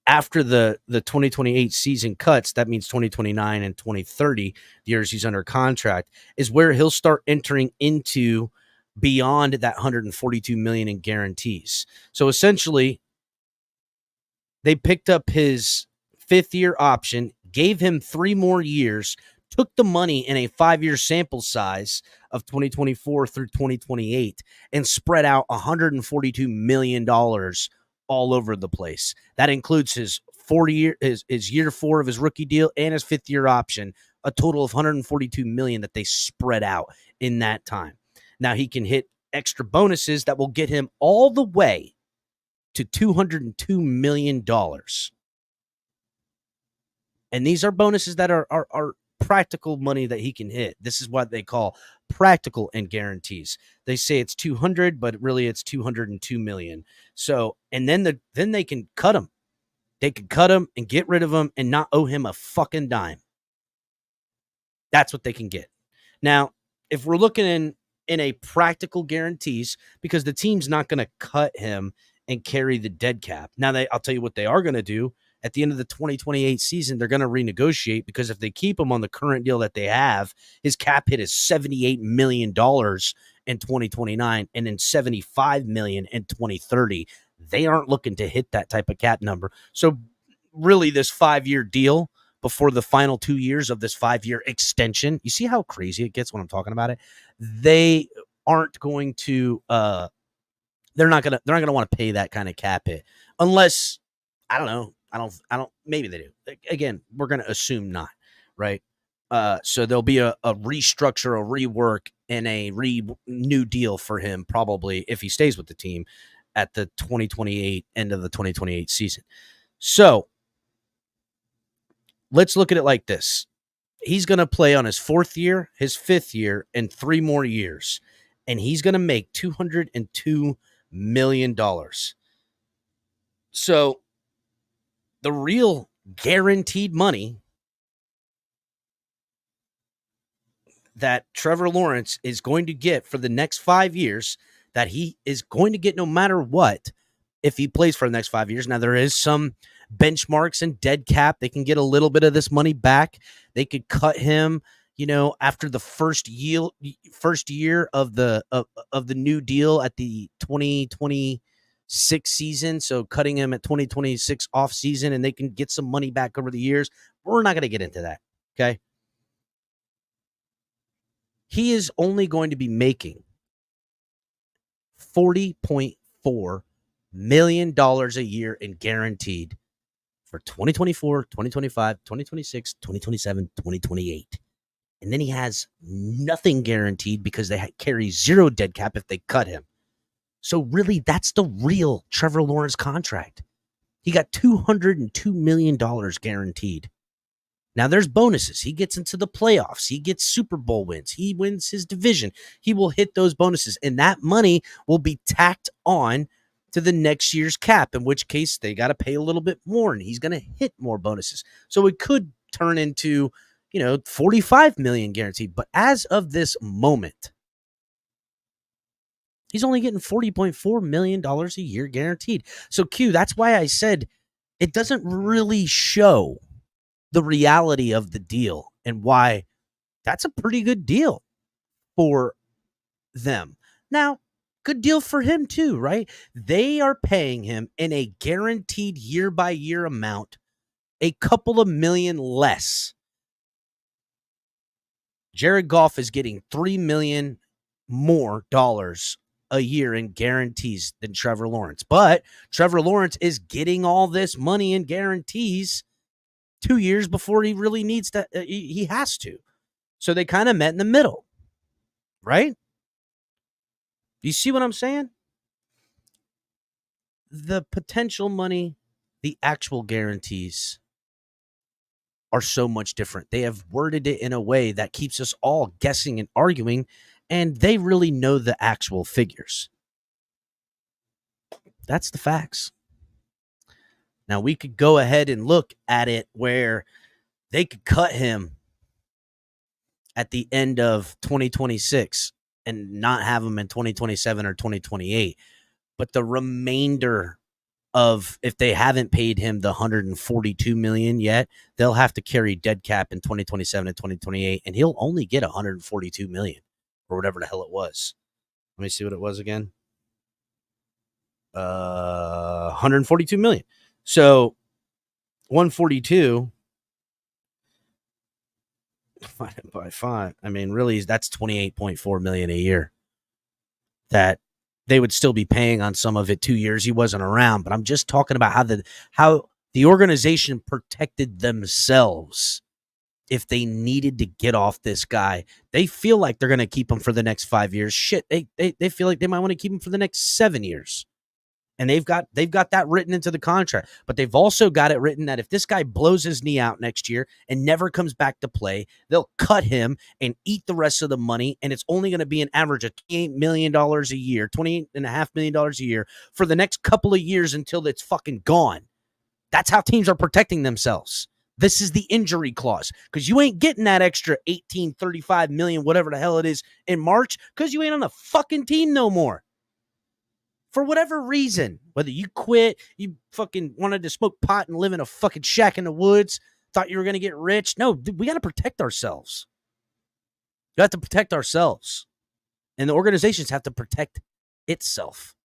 S1: after the 2028 season cuts, that means 2029 and 2030, the years he's under contract, is where he'll start entering into beyond that $142 million in guarantees. So essentially, they picked up his fifth-year option, gave him 3 more years, took the money in a 5-year sample size of 2024 through 2028 and spread out $142 million all over the place. That includes his year 4 of his rookie deal and his 5th-year option, a total of $142 million that they spread out in that time. Now he can hit extra bonuses that will get him all the way to $202 million. And these are bonuses that are practical money that he can hit. This is what they call practical and guarantees. They say it's 200, but really it's 202 million. So, and then they can cut him. They can cut him and get rid of him and not owe him a fucking dime. That's what they can get. Now, if we're looking in a practical guarantees, because the team's not going to cut him and carry the dead cap. Now, I'll tell you what they are going to do. At the end of the 2028 season, they're going to renegotiate, because if they keep him on the current deal that they have, his cap hit is $78 million in 2029 and then $75 million in 2030. They aren't looking to hit that type of cap number. So really this 5-year deal before the final 2 years of this 5-year extension, you see how crazy it gets when I'm talking about it? They aren't going to they're not gonna want to pay that kind of cap hit unless I don't know. I don't. Maybe they do. Again, we're gonna assume not, right? So there'll be a restructure, a rework, and a new deal for him probably if he stays with the team at the 2028 end of the 2028 season. So let's look at it like this. He's going to play on his 4th year, his 5th year, and 3 more years. And he's going to make $202 million. So the real guaranteed money that Trevor Lawrence is going to get for the next 5 years, that he is going to get no matter what if he plays for the next 5 years. Now, there is some benchmarks and dead cap. They can get a little bit of this money back. They could cut him, after the first year of the new deal at the 2026 season. So cutting him at 2026 off season, and they can get some money back over the years. We're not going to get into that. Okay. He is only going to be making $40.4 million a year in guaranteed for 2024, 2025, 2026, 2027, 2028. And then he has nothing guaranteed because they carry 0 dead cap if they cut him. So really, that's the real Trevor Lawrence contract. He got $202 million guaranteed. Now, there's bonuses. He gets into the playoffs. He gets Super Bowl wins. He wins his division. He will hit those bonuses, and that money will be tacked on to the next year's cap, in which case they got to pay a little bit more, and he's going to hit more bonuses. So it could turn into, $45 million guaranteed. But as of this moment, he's only getting $40.4 million a year guaranteed. So, Q, that's why I said it doesn't really show the reality of the deal and why that's a pretty good deal for them. Now, good deal for him too, right? They are paying him in a guaranteed year-by-year amount a couple of million less. Jared Goff is getting $3 million more dollars a year in guarantees than Trevor Lawrence. But Trevor Lawrence is getting all this money in guarantees 2 years before he really needs to, he has to. So they kind of met in the middle, right? You see what I'm saying? The potential money, the actual guarantees are so much different. They have worded it in a way that keeps us all guessing and arguing, and they really know the actual figures. That's the facts. Now, we could go ahead and look at it where they could cut him at the end of 2026 and not have him in 2027 or 2028. But the remainder of, if they haven't paid him the $142 million yet, they'll have to carry dead cap in 2027 and 2028, and he'll only get $142 million or whatever the hell it was. Let me see what it was again. $142 million. So 142 divided by 5. I mean, really, that's $28.4 million a year that they would still be paying on some of it 2 years he wasn't around. But I'm just talking about how the organization protected themselves if they needed to get off this guy. They feel like they're going to keep him for the next 5 years. Shit, they feel like they might want to keep him for the next 7 years. And they've got that written into the contract. But they've also got it written that if this guy blows his knee out next year and never comes back to play, they'll cut him and eat the rest of the money. And it's only going to be an average of $28 million a year, $28.5 million a year for the next couple of years until it's fucking gone. That's how teams are protecting themselves. This is the injury clause, because you ain't getting that extra 18, 35 million, whatever the hell it is in March, because you ain't on the fucking team no more. For whatever reason, whether you quit, you fucking wanted to smoke pot and live in a fucking shack in the woods, thought you were going to get rich. No, we got to protect ourselves. You have to protect ourselves. And the organizations have to protect itself.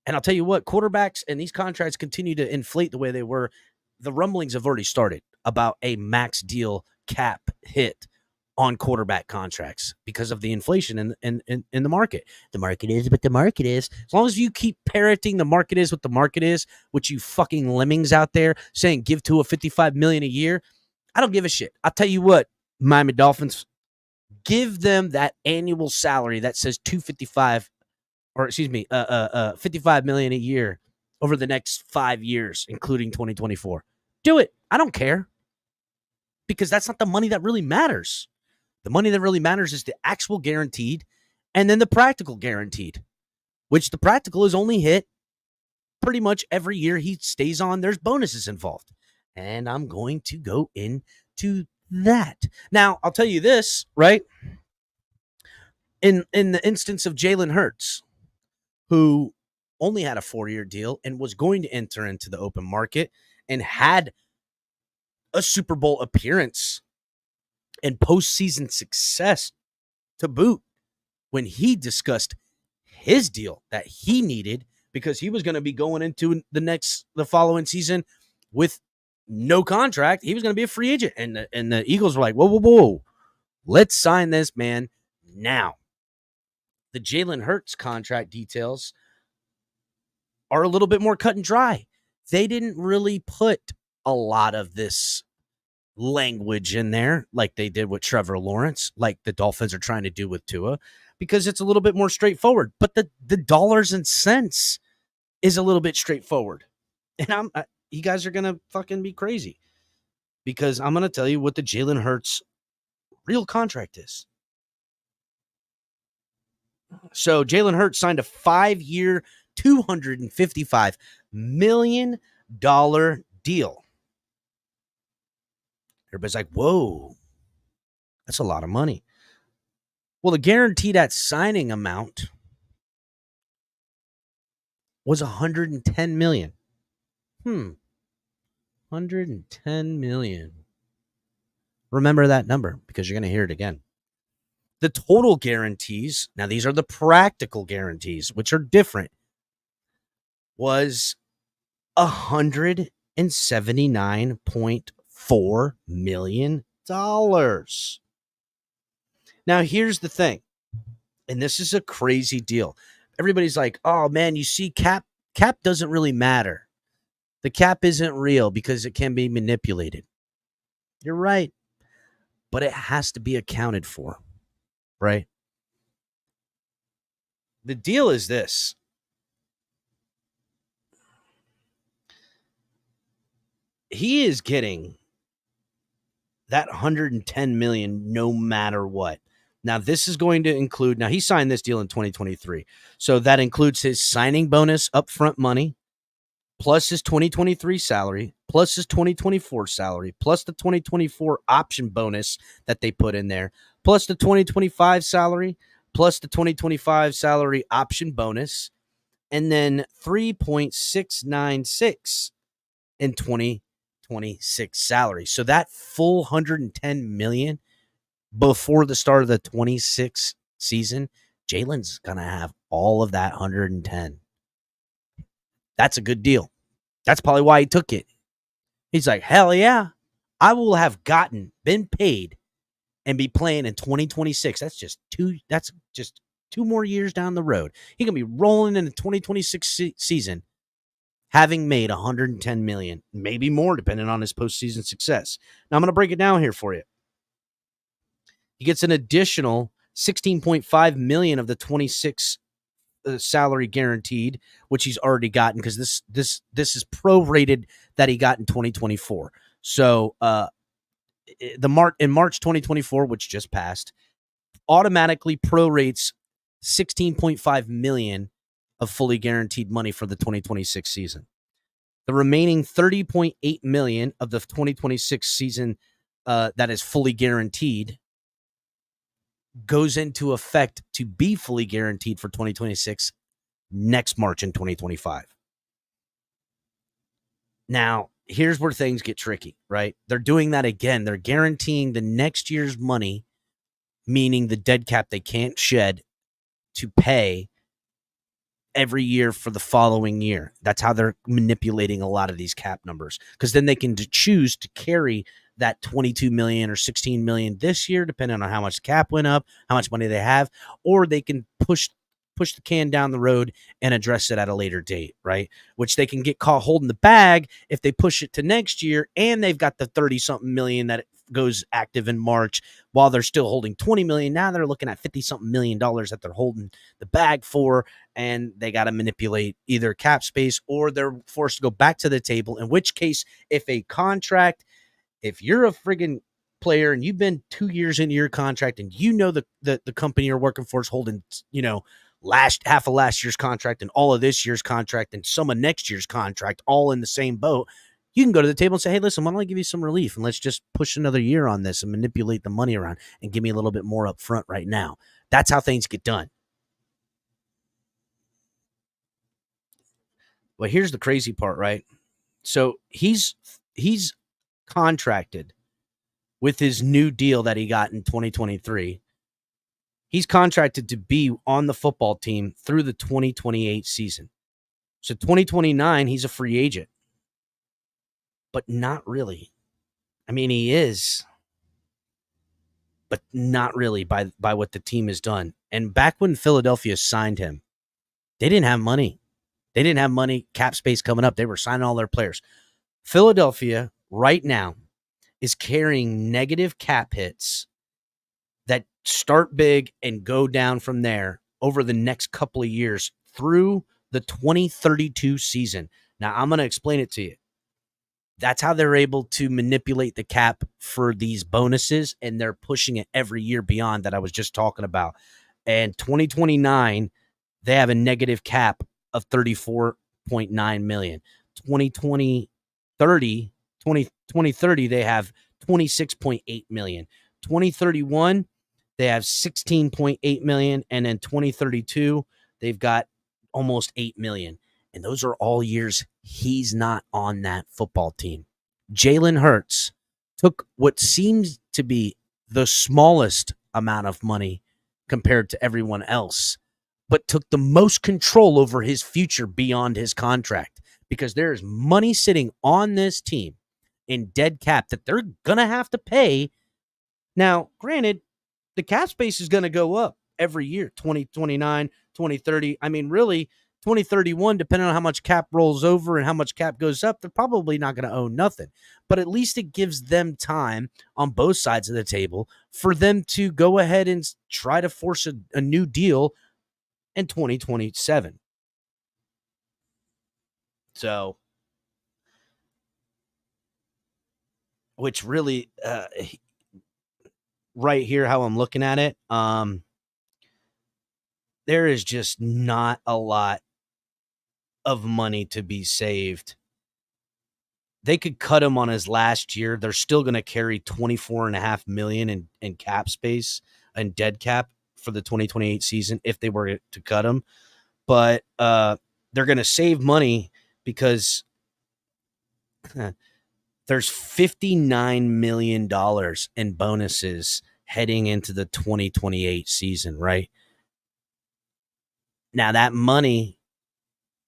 S1: And I'll tell you what, quarterbacks and these contracts continue to inflate the way they were. The rumblings have already started about a max deal cap hit on quarterback contracts because of the inflation in the market. The market is what the market is. As long as you keep parroting the market is what the market is, which you fucking lemmings out there saying give to a $55 million a year, I don't give a shit. I'll tell you what, Miami Dolphins, give them that annual salary that says $55 million a year over the next 5 years, including 2024. Do it. I don't care, because that's not the money that really matters. The money that really matters is the actual guaranteed and then the practical guaranteed, which the practical is only hit pretty much every year he stays on. There's bonuses involved. And I'm going to go into that. Now, I'll tell you this, right? In the instance of Jalen Hurts, who only had a 4-year deal and was going to enter into the open market and had a Super Bowl appearance and postseason success to boot when he discussed his deal that he needed, because he was going to be going into the following season with no contract. He was going to be a free agent. And the Eagles were like, whoa. Let's sign this man now. The Jalen Hurts contract details are a little bit more cut and dry. They didn't really put a lot of this language in there like they did with Trevor Lawrence, like the Dolphins are trying to do with Tua, because it's a little bit more straightforward. But the dollars and cents is a little bit straightforward. And you guys are going to fucking be crazy, because I'm going to tell you what the Jalen Hurts real contract is. So Jalen Hurts signed a 5-year, $255 million deal. Everybody's like, whoa, that's a lot of money. Well, the guaranteed at signing amount was $110 million. 110 million. Remember that number, because you're going to hear it again. The total guarantees, now these are the practical guarantees, which are different, was $179.4 million. Now, here's the thing, and this is a crazy deal. Everybody's like, oh, man, you see, cap doesn't really matter. The cap isn't real because it can be manipulated. You're right, but it has to be accounted for, right? The deal is this. He is getting that $110 million no matter what. Now, this is going to include, now he signed this deal in 2023. So that includes his signing bonus, upfront money, plus his 2023 salary, plus his 2024 salary, plus the 2024 option bonus that they put in there, plus the 2025 salary, plus the 2025 salary option bonus, and then 3.696 in 2026 salary. So that full $110 million before the start of the 26 season, Jalen's going to have all of that 110. That's a good deal. That's probably why he took it. He's like, hell yeah, I will have been paid and be playing in 2026. That's just two more years down the road. He can be rolling in the 2026 season, having made $110 million, maybe more, depending on his postseason success. Now I'm going to break it down here for you. He gets an additional $16.5 million of the 26 salary guaranteed, which he's already gotten, because this is prorated that he got in 2024. So in March 2024, which just passed, automatically prorates $16.5 million of fully guaranteed money for the 2026 season. The remaining $30.8 million of the 2026 season that is fully guaranteed goes into effect to be fully guaranteed for 2026 next March in 2025. Now, here's where things get tricky, right? They're doing that again. They're guaranteeing the next year's money, meaning the dead cap they can't shed, to pay every year for the following year. That's how they're manipulating a lot of these cap numbers, because then they can choose to carry that 22 million or 16 million this year, depending on how much the cap went up, how much money they have, or they can push the can down the road and address it at a later date, right? Which they can get caught holding the bag if they push it to next year, and they've got the 30-something million that goes active in March while they're still holding 20 million. Now they're looking at 50-something million dollars that they're holding the bag for, and they got to manipulate either cap space or they're forced to go back to the table, in which case, if you're a friggin' player and you've been 2 years into your contract and you know the company you're working for is holding, half of last year's contract and all of this year's contract and some of next year's contract all in the same boat, you can go to the table and say, hey, listen, why don't I give you some relief and let's just push another year on this and manipulate the money around and give me a little bit more up front right now. That's how things get done. Well, here's the crazy part, right? So he's contracted with his new deal that he got in 2023. He's contracted to be on the football team through the 2028 season. So 2029, he's a free agent. But not really. I mean, he is, but not really by what the team has done. And back when Philadelphia signed him, they didn't have money. They didn't have money, cap space coming up. They were signing all their players. Philadelphia right now is carrying negative cap hits that start big and go down from there over the next couple of years through the 2032 season. Now, I'm going to explain it to you. That's how they're able to manipulate the cap for these bonuses, and they're pushing it every year beyond that I was just talking about. And 2029, they have a negative cap of 34.9 million. 2030, they have 26.8 million. 2031, they have 16.8 million. And then 2032, they've got almost 8 million. And those are all years he's not on that football team. Jalen Hurts took what seems to be the smallest amount of money compared to everyone else, but took the most control over his future beyond his contract, because there is money sitting on this team in dead cap that they're going to have to pay. Now, granted, the cap space is going to go up every year, 2029, 2030. I mean, really, 2031, depending on how much cap rolls over and how much cap goes up, they're probably not going to own nothing. But at least it gives them time on both sides of the table for them to go ahead and try to force a new deal in 2027. So, which really, right here, how I'm looking at it, there is just not a lot of money to be saved. They could cut him on his last year. They're still going to carry $24.5 million in cap space and dead cap for the 2028 season if they were to cut him. But they're going to save money because there's $59 million in bonuses heading into the 2028 season, right? Now, that money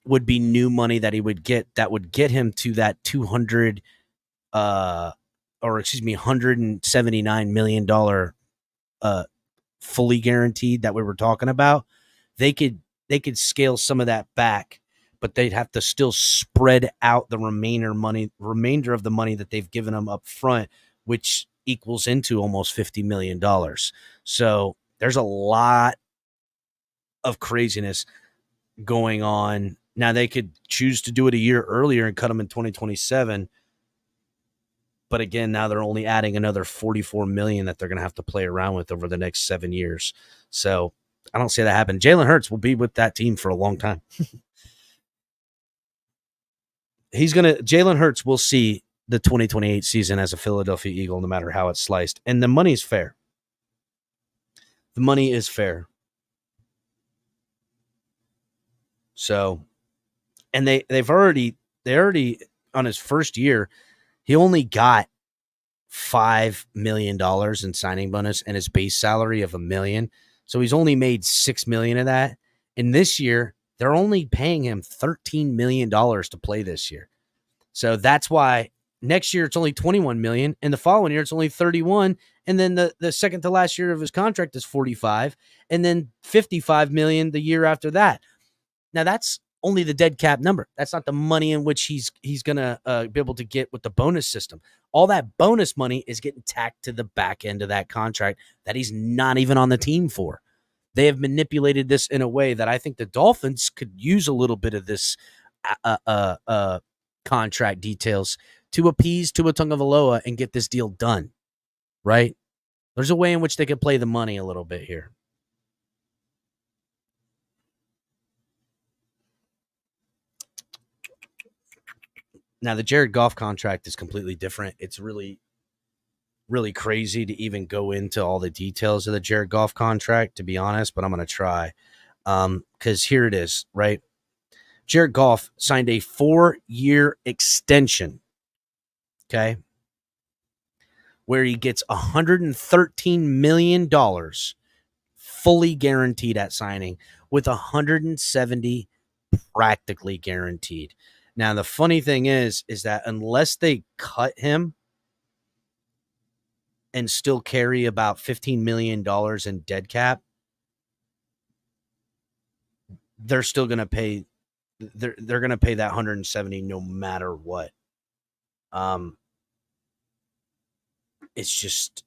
S1: would be new money that he would get that would get him to that $179 million fully guaranteed that we were talking about. They could scale some of that back, but they'd have to still spread out the remainder of the money that they've given him up front, which equals into almost $50 million. So there's a lot of craziness going on. Now, they could choose to do it a year earlier and cut them in 2027. But again, now they're only adding another $44 million that they're going to have to play around with over the next 7 years. So I don't see that happen. Jalen Hurts will be with that team for a long time. Jalen Hurts will see the 2028 season as a Philadelphia Eagle, no matter how it's sliced. And the money is fair. The money is fair. So, and they already on his first year, he only got $5 million in signing bonus and his base salary of $1 million. So he's only made $6 million of that. And this year, they're only paying him $13 million to play this year. So that's why Next year, it's only 21 million. And the following year, it's only 31. And then the second to last year of his contract is 45. And then 55 million the year after that. Now, that's only the dead cap number. That's not the money in which he's going to be able to get with the bonus system. All that bonus money is getting tacked to the back end of that contract that he's not even on the team for. They have manipulated this in a way that I think the Dolphins could use a little bit of this contract details to appease Tua Tagovailoa and get this deal done, right? There's a way in which they could play the money a little bit here. Now, the Jared Goff contract is completely different. It's really, really crazy to even go into all the details of the Jared Goff contract, to be honest, but I'm going to try. Because here it is, right? Jared Goff signed a 4-year extension, okay, where he gets $113 million fully guaranteed at signing, with 170 practically guaranteed. Now, the funny thing is that unless they cut him and still carry about $15 million in dead cap, they're still going to pay. They're going to pay that 170 no matter what. It's just,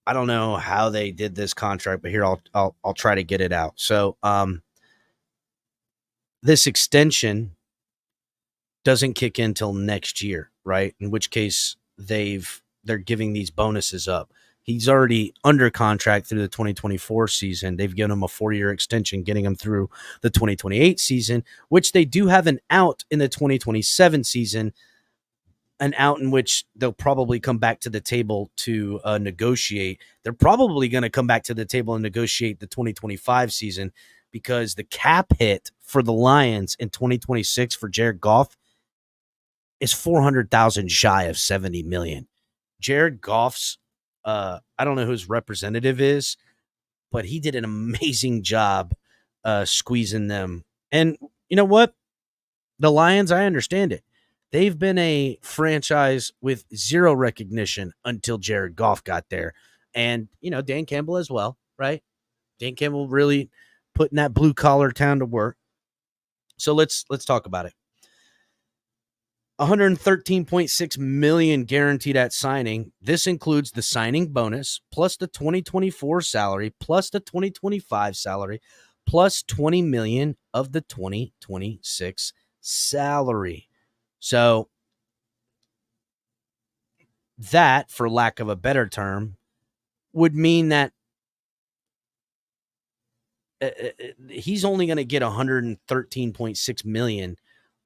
S1: I don't know how they did this contract, but here I'll try to get it out. So, this extension doesn't kick in till next year, right? In which case they're giving these bonuses up. He's already under contract through the 2024 season. They've given him a 4-year extension, getting him through the 2028 season, which they do have an out in the 2027 season, an out in which they'll probably come back to the table to negotiate. They're probably going to come back to the table and negotiate the 2025 season, because the cap hit for the Lions in 2026 for Jared Goff is 400,000 shy of 70 million. Jared Goff's, I don't know who his representative is, but he did an amazing job squeezing them. And you know what? The Lions, I understand it. They've been a franchise with zero recognition until Jared Goff got there. And, Dan Campbell as well, right? Dan Campbell really putting that blue-collar town to work. So let's talk about it. 113.6 million guaranteed at signing. This includes the signing bonus plus the 2024 salary plus the 2025 salary plus 20 million of the 2026 salary. So that, for lack of a better term, would mean that he's only going to get 113.6 million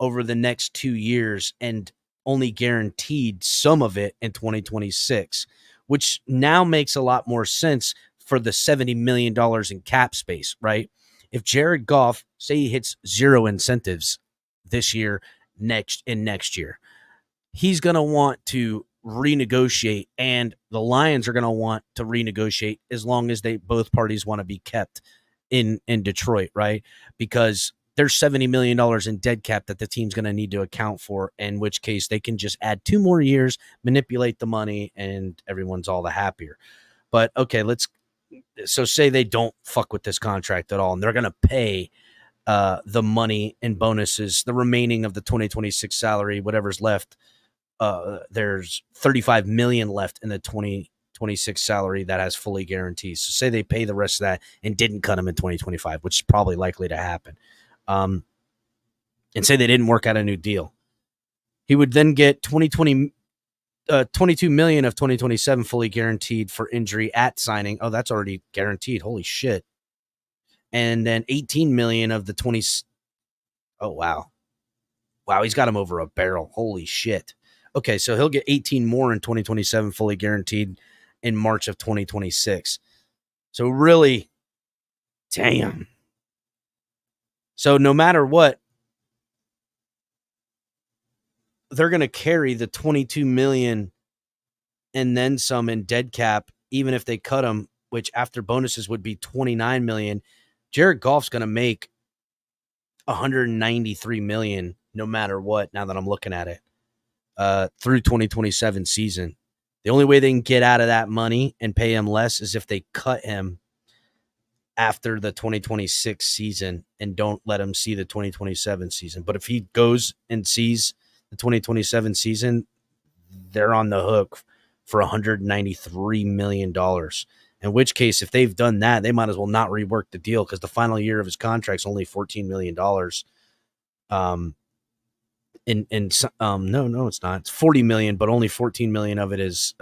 S1: over the next 2 years, and only guaranteed some of it in 2026, which now makes a lot more sense for the $70 million in cap space, right? If Jared Goff, say he hits zero incentives this year, next year, he's going to want to renegotiate, and the Lions are going to want to renegotiate as long as both parties want to be kept in Detroit, right? Because there's $70 million in dead cap that the team's going to need to account for, in which case they can just add 2 more years, manipulate the money, and everyone's all the happier. But okay, so say they don't fuck with this contract at all, and they're going to pay the money and bonuses, the remaining of the 2026 salary, whatever's left. There's 35 million left in the 2026 salary that has fully guarantees. So say they pay the rest of that and didn't cut him in 2025, which is probably likely to happen. And say they didn't work out a new deal. He would then get 22 million of 2027 fully guaranteed for injury at signing. Oh, that's already guaranteed. Holy shit. And then 18 million of the 20. Oh, wow. Wow, he's got him over a barrel. Holy shit. Okay, so he'll get 18 more in 2027 fully guaranteed in March of 2026. So really, damn. So no matter what, they're going to carry the 22 million and then some in dead cap, even if they cut him, which after bonuses would be 29 million. Jared Goff's going to make 193 million no matter what, now that I'm looking at it. through 2027 season. The only way they can get out of that money and pay him less is if they cut him after the 2026 season and don't let him see the 2027 season. But if he goes and sees the 2027 season, they're on the hook for $193 million. In which case, if they've done that, they might as well not rework the deal because the final year of his contract is only $14 million. No, it's not. It's $40 million, but only $14 million of it is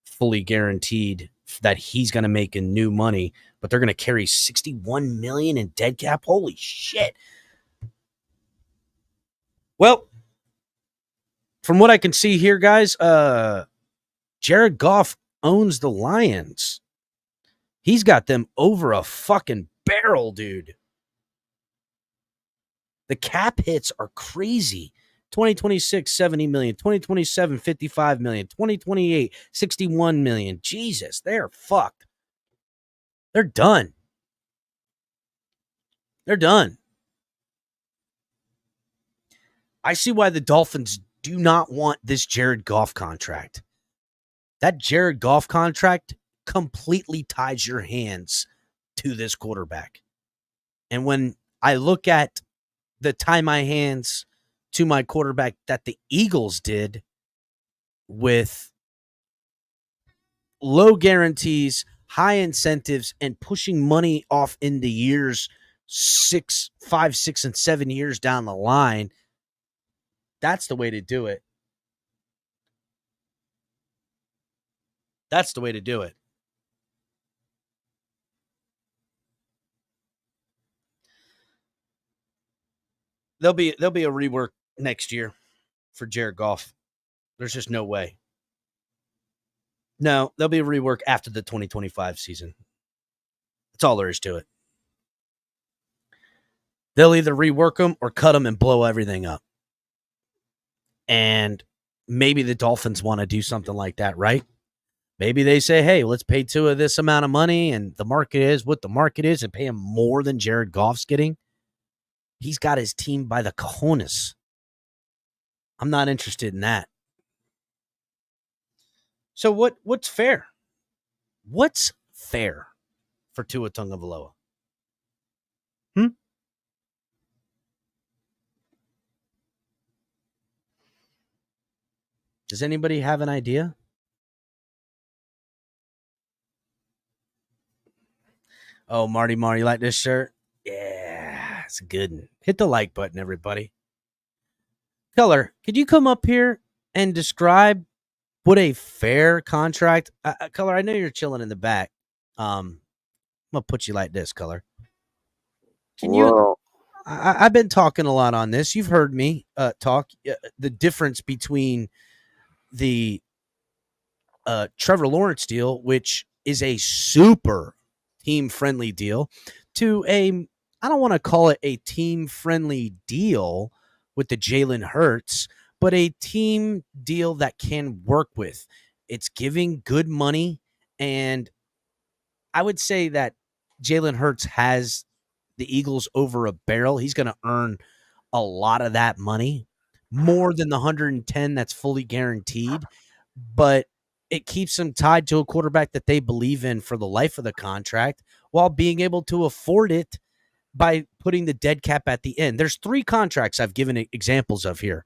S1: fully guaranteed that he's going to make in new money. But they're going to carry $61 million in dead cap. Holy shit! Well, from what I can see here, guys, Jared Goff owns the Lions. He's got them over a fucking barrel, dude. The cap hits are crazy. 2026, 70 million. 2027, 55 million. 2028, 61 million. Jesus, they're fucked. They're done. They're done. I see why the Dolphins do not want this Jared Goff contract. That Jared Goff contract completely ties your hands to this quarterback. And when I look at the tie my hands to my quarterback that the Eagles did with low guarantees, high incentives, and pushing money off into years 5, 6, and 7 years down the line, that's the way to do it. That's the way to do it. There'll be a rework next year for Jared Goff. There's just no way. No, there'll be a rework after the 2025 season. That's all there is to it. They'll either rework them or cut them and blow everything up. And maybe the Dolphins want to do something like that, right? Maybe they say, hey, let's pay Tua this amount of money and the market is what the market is and pay him more than Jared Goff's getting. He's got his team by the cojones. I'm not interested in that. So what's fair? What's fair for Tua Tagovailoa? Does anybody have an idea? Oh, Marty, you like this shirt? Yeah, it's a good one. Hit the like button, everybody. Color, could you come up here and describe what a fair contract? Color, I know you're chilling in the back. I'm gonna put you like this, Color. Can you? I've been talking a lot on this. You've heard me talk. The difference between the Trevor Lawrence deal, which is a super team-friendly deal, to I don't want to call it a team-friendly deal with the Jalen Hurts, but a team deal that can work with. It's giving good money, and I would say that Jalen Hurts has the Eagles over a barrel. He's going to earn a lot of that money, more than the 110 that's fully guaranteed, but it keeps them tied to a quarterback that they believe in for the life of the contract while being able to afford it by putting the dead cap at the end. There's 3 contracts I've given examples of here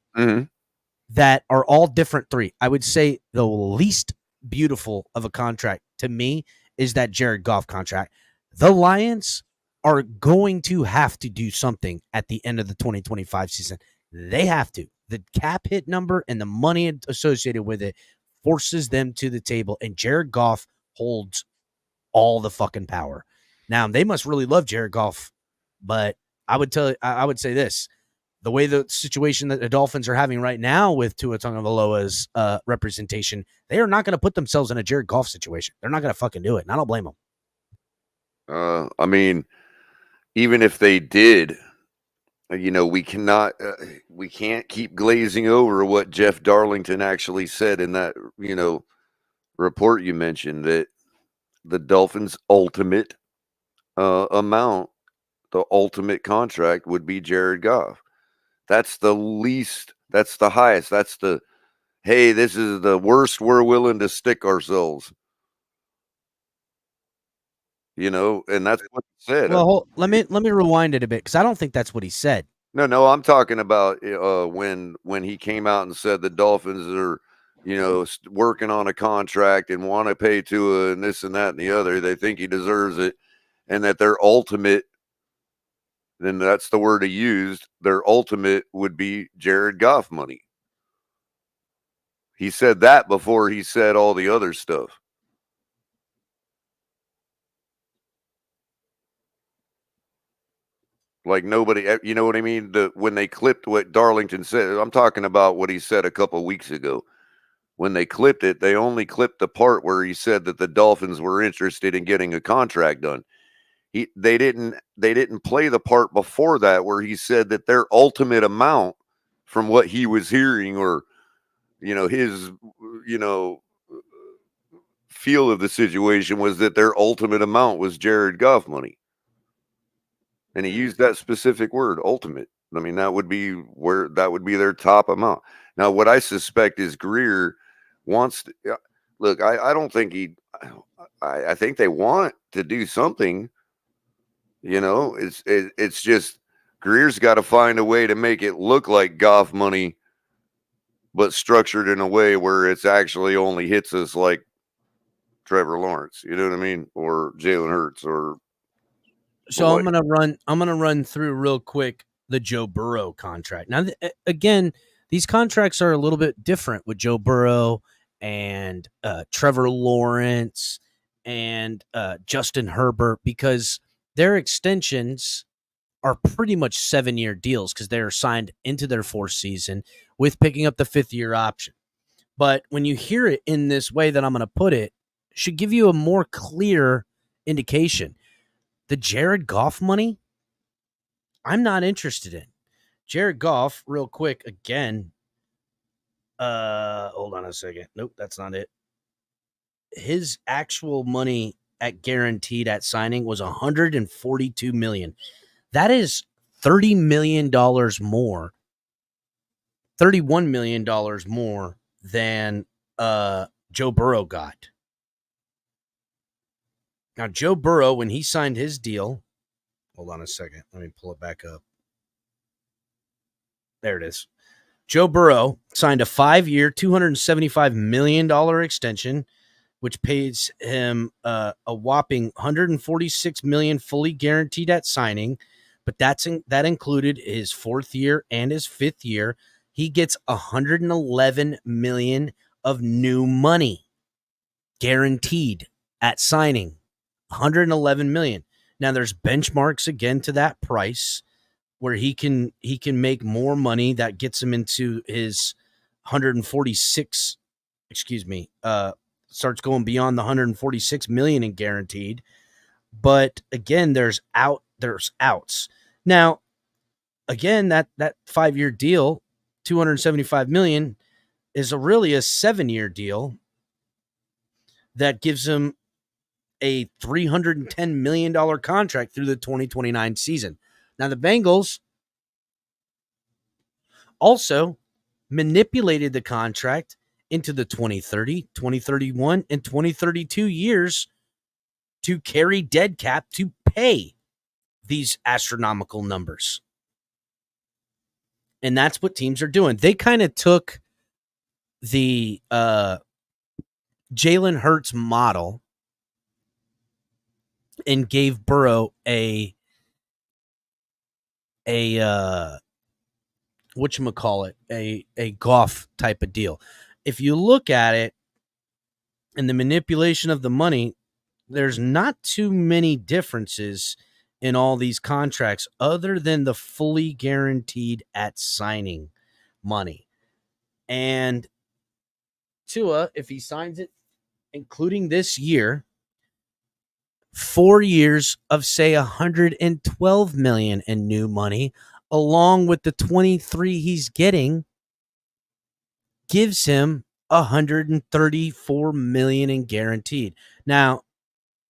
S1: that are all different 3. I would say the least beautiful of a contract to me is that Jared Goff contract. The Lions are going to have to do something at the end of the 2025 season. They have to. The cap hit number and the money associated with it forces them to the table, and Jared Goff holds all the fucking power. Now, they must really love Jared Goff, but I would say this. The way the situation that the Dolphins are having right now with Tua Tagovailoa's representation, they are not going to put themselves in a Jared Goff situation. They're not going to fucking do it, and I don't blame them.
S6: I mean, even if they did, we can't keep glazing over what Jeff Darlington actually said in that, report you mentioned, that the Dolphins' ultimate the ultimate contract would be Jared Goff. That's the least That's the highest. That's the, hey, this is the worst we're willing to stick ourselves. And that's what he said.
S1: Well, let me rewind it a bit because I don't think that's what he said.
S6: No, I'm talking about when he came out and said the Dolphins are, working on a contract and want to pay Tua and this and that and the other. They think he deserves it, and that their ultimate, then that's the word he used, their ultimate would be Jared Goff money. He said that before he said all the other stuff. Like nobody, you know what I mean? When they clipped what Darlington said, I'm talking about what he said a couple of weeks ago. When they clipped it, they only clipped the part where he said that the Dolphins were interested in getting a contract done. They didn't play the part before that where he said that their ultimate amount, from what he was hearing, or his feel of the situation, was that their ultimate amount was Jared Goff money. And he used that specific word, ultimate. I mean, that would be their top amount. Now, what I suspect is Greer wants to look. I don't think I think they want to do something. It's just Greer's got to find a way to make it look like Goff money, but structured in a way where it's actually only hits us like Trevor Lawrence. You know what I mean? Or Jalen Hurts, or.
S1: So I'm gonna run through real quick the Joe Burrow contract. Now, again, these contracts are a little bit different with Joe Burrow and Trevor Lawrence and Justin Herbert, because their extensions are pretty much 7-year deals because they're signed into their 4th season with picking up the 5th-year option. But when you hear it in this way that I'm going to put it, should give you a more clear indication. The Jared Goff money, I'm not interested in. Jared Goff, real quick, again. Hold on a second. Nope, that's not it. His actual money at guaranteed at signing was $142 million. That is $30 million more, $31 million more than Joe Burrow got. Now, Joe Burrow, when he signed his deal, hold on a second. Let me pull it back up. There it is. Joe Burrow signed a 5-year, $275 million extension, which pays him a whopping $146 million fully guaranteed at signing. But that included his 4th year and his 5th year. He gets $111 million of new money guaranteed at signing. $111 million. Now there's benchmarks again to that price where he can make more money that gets him into his 146. Starts going beyond the 146 million in guaranteed. But again, there's outs. Now, again, that 5-year deal, $275 million, is really a 7-year deal that gives him a $310 million contract through the 2029 season. Now, the Bengals also manipulated the contract into the 2030, 2031, and 2032 years to carry dead cap to pay these astronomical numbers. And that's what teams are doing. They kind of took the Jalen Hurts model and gave Burrow a Goff type of deal. If you look at it and the manipulation of the money, there's not too many differences in all these contracts other than the fully guaranteed at signing money. And Tua, if he signs it, including this year, 4 years of, say, $112 million in new money, along with the 23 he's getting, gives him $134 million in guaranteed. Now,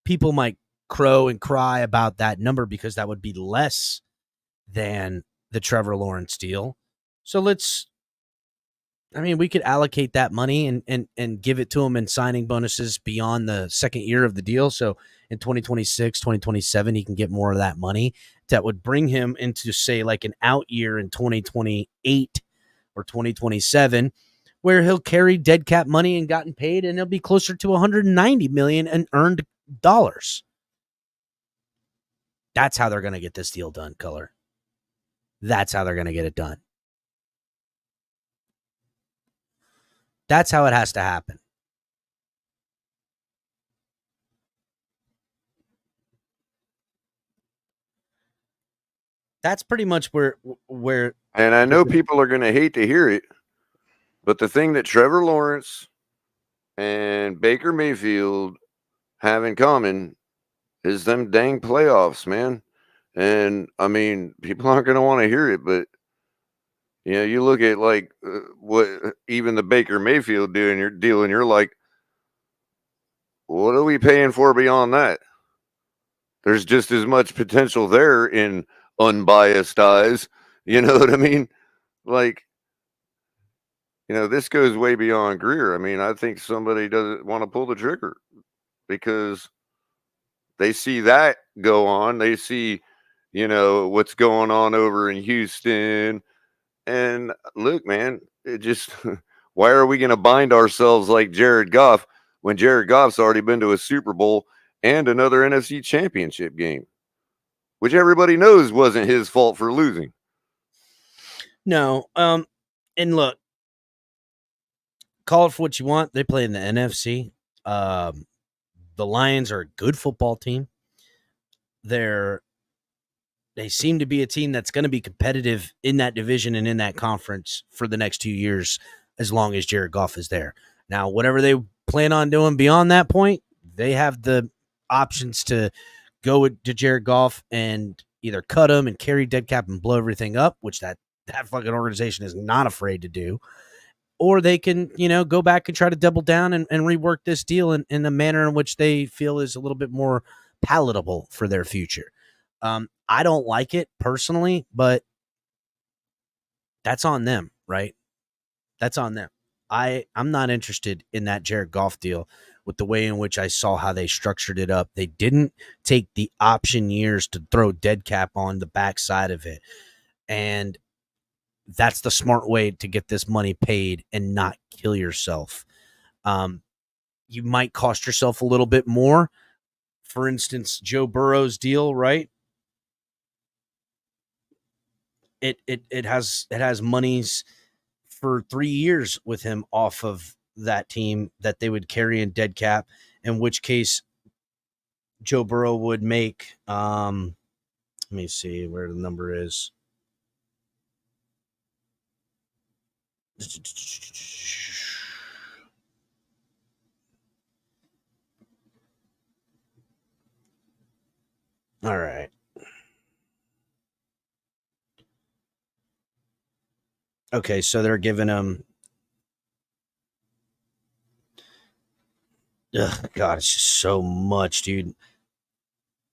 S1: people might crow and cry about that number because that would be less than the Trevor Lawrence deal. So let's I mean, we could allocate that money and give it to him in signing bonuses beyond the second year of the deal. So in 2026, 2027, he can get more of that money that would bring him into, say, like an out year in 2028 or 2027, where he'll carry dead cap money and gotten paid, and he'll be closer to 190 million in earned dollars. That's how they're going to get this deal done, Color. That's how they're going to get it done. That's how it has to happen. That's pretty much where.
S6: And I know people are going to hate to hear it, but the thing that Trevor Lawrence and Baker Mayfield have in common is them dang playoffs, man. And I mean, people aren't going to want to hear it, but you look at like what even the Baker Mayfield deal, and you're like, what are we paying for beyond that? There's just as much potential there in unbiased eyes. You know what I mean? Like, this goes way beyond Greer. I mean, I think somebody doesn't want to pull the trigger because they see that go on. They see, what's going on over in Houston. And look, man, it just, why are we going to bind ourselves like Jared Goff when Jared Goff's already been to a Super Bowl and another NFC championship game, which everybody knows wasn't his fault for losing?
S1: No. And look, call it for what you want. They play in the NFC. The Lions are a good football team. They seem to be a team that's going to be competitive in that division and in that conference for the next 2 years, as long as Jared Goff is there. Now, whatever they plan on doing beyond that point, they have the options to go to Jared Goff and either cut him and carry dead cap and blow everything up, which that fucking organization is not afraid to do. Or they can, go back and try to double down and rework this deal in a manner in which they feel is a little bit more palatable for their future. I don't like it personally, but that's on them, right? That's on them. I'm not interested in that Jared Goff deal with the way in which I saw how they structured it up. They didn't take the option years to throw dead cap on the backside of it. And that's the smart way to get this money paid and not kill yourself. You might cost yourself a little bit more. For instance, Joe Burrow's deal, right? It has monies for 3 years with him off of that team that they would carry in dead cap, in which case Joe Burrow would make, let me see where the number is. All right. Okay, so they're giving him. God, it's just so much, dude.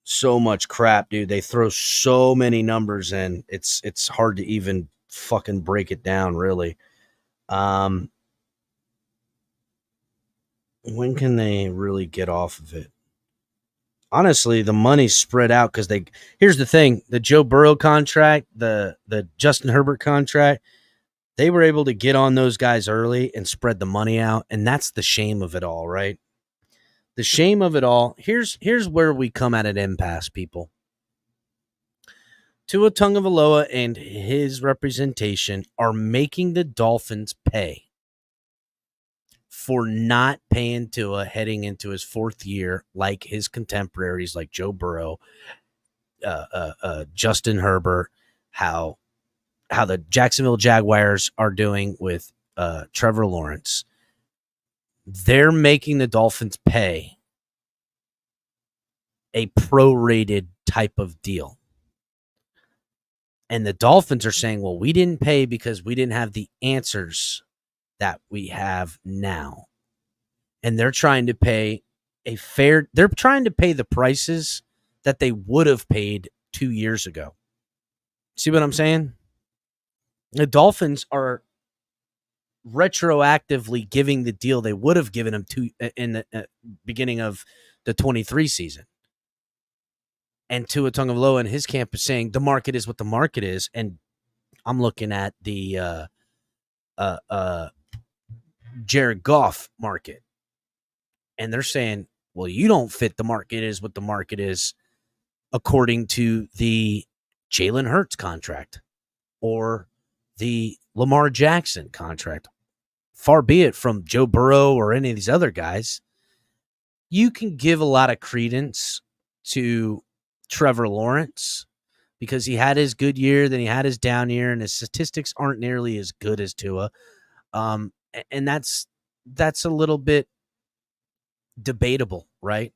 S1: So much crap, dude. They throw so many numbers in. It's hard to even fucking break it down, really. When can they really get off of it? Honestly, the money's spread out because here's the thing: the Joe Burrow contract, the Justin Herbert contract, they were able to get on those guys early and spread the money out, and that's the shame of it all, right? The shame of it all. Here's where we come at an impasse, people. Tua Tagovailoa and his representation are making the Dolphins pay for not paying Tua heading into his 4th year, like his contemporaries, like Joe Burrow, Justin Herbert, how the Jacksonville Jaguars are doing with Trevor Lawrence. They're making the Dolphins pay a prorated type of deal. And the Dolphins are saying, well, we didn't pay because we didn't have the answers that we have now. And they're trying to pay they're trying to pay the prices that they would have paid 2 years ago. See what I'm saying? The Dolphins are retroactively giving the deal they would have given him in the beginning of the 23 season. And Tua Tagovailoa and his camp is saying the market is what the market is. And I'm looking at the Jared Goff market. And they're saying, well, you don't fit the market is what the market is according to the Jalen Hurts contract or the Lamar Jackson contract. Far be it from Joe Burrow or any of these other guys. You can give a lot of credence to Trevor Lawrence because he had his good year, then he had his down year, and his statistics aren't nearly as good as Tua. And that's a little bit debatable, right?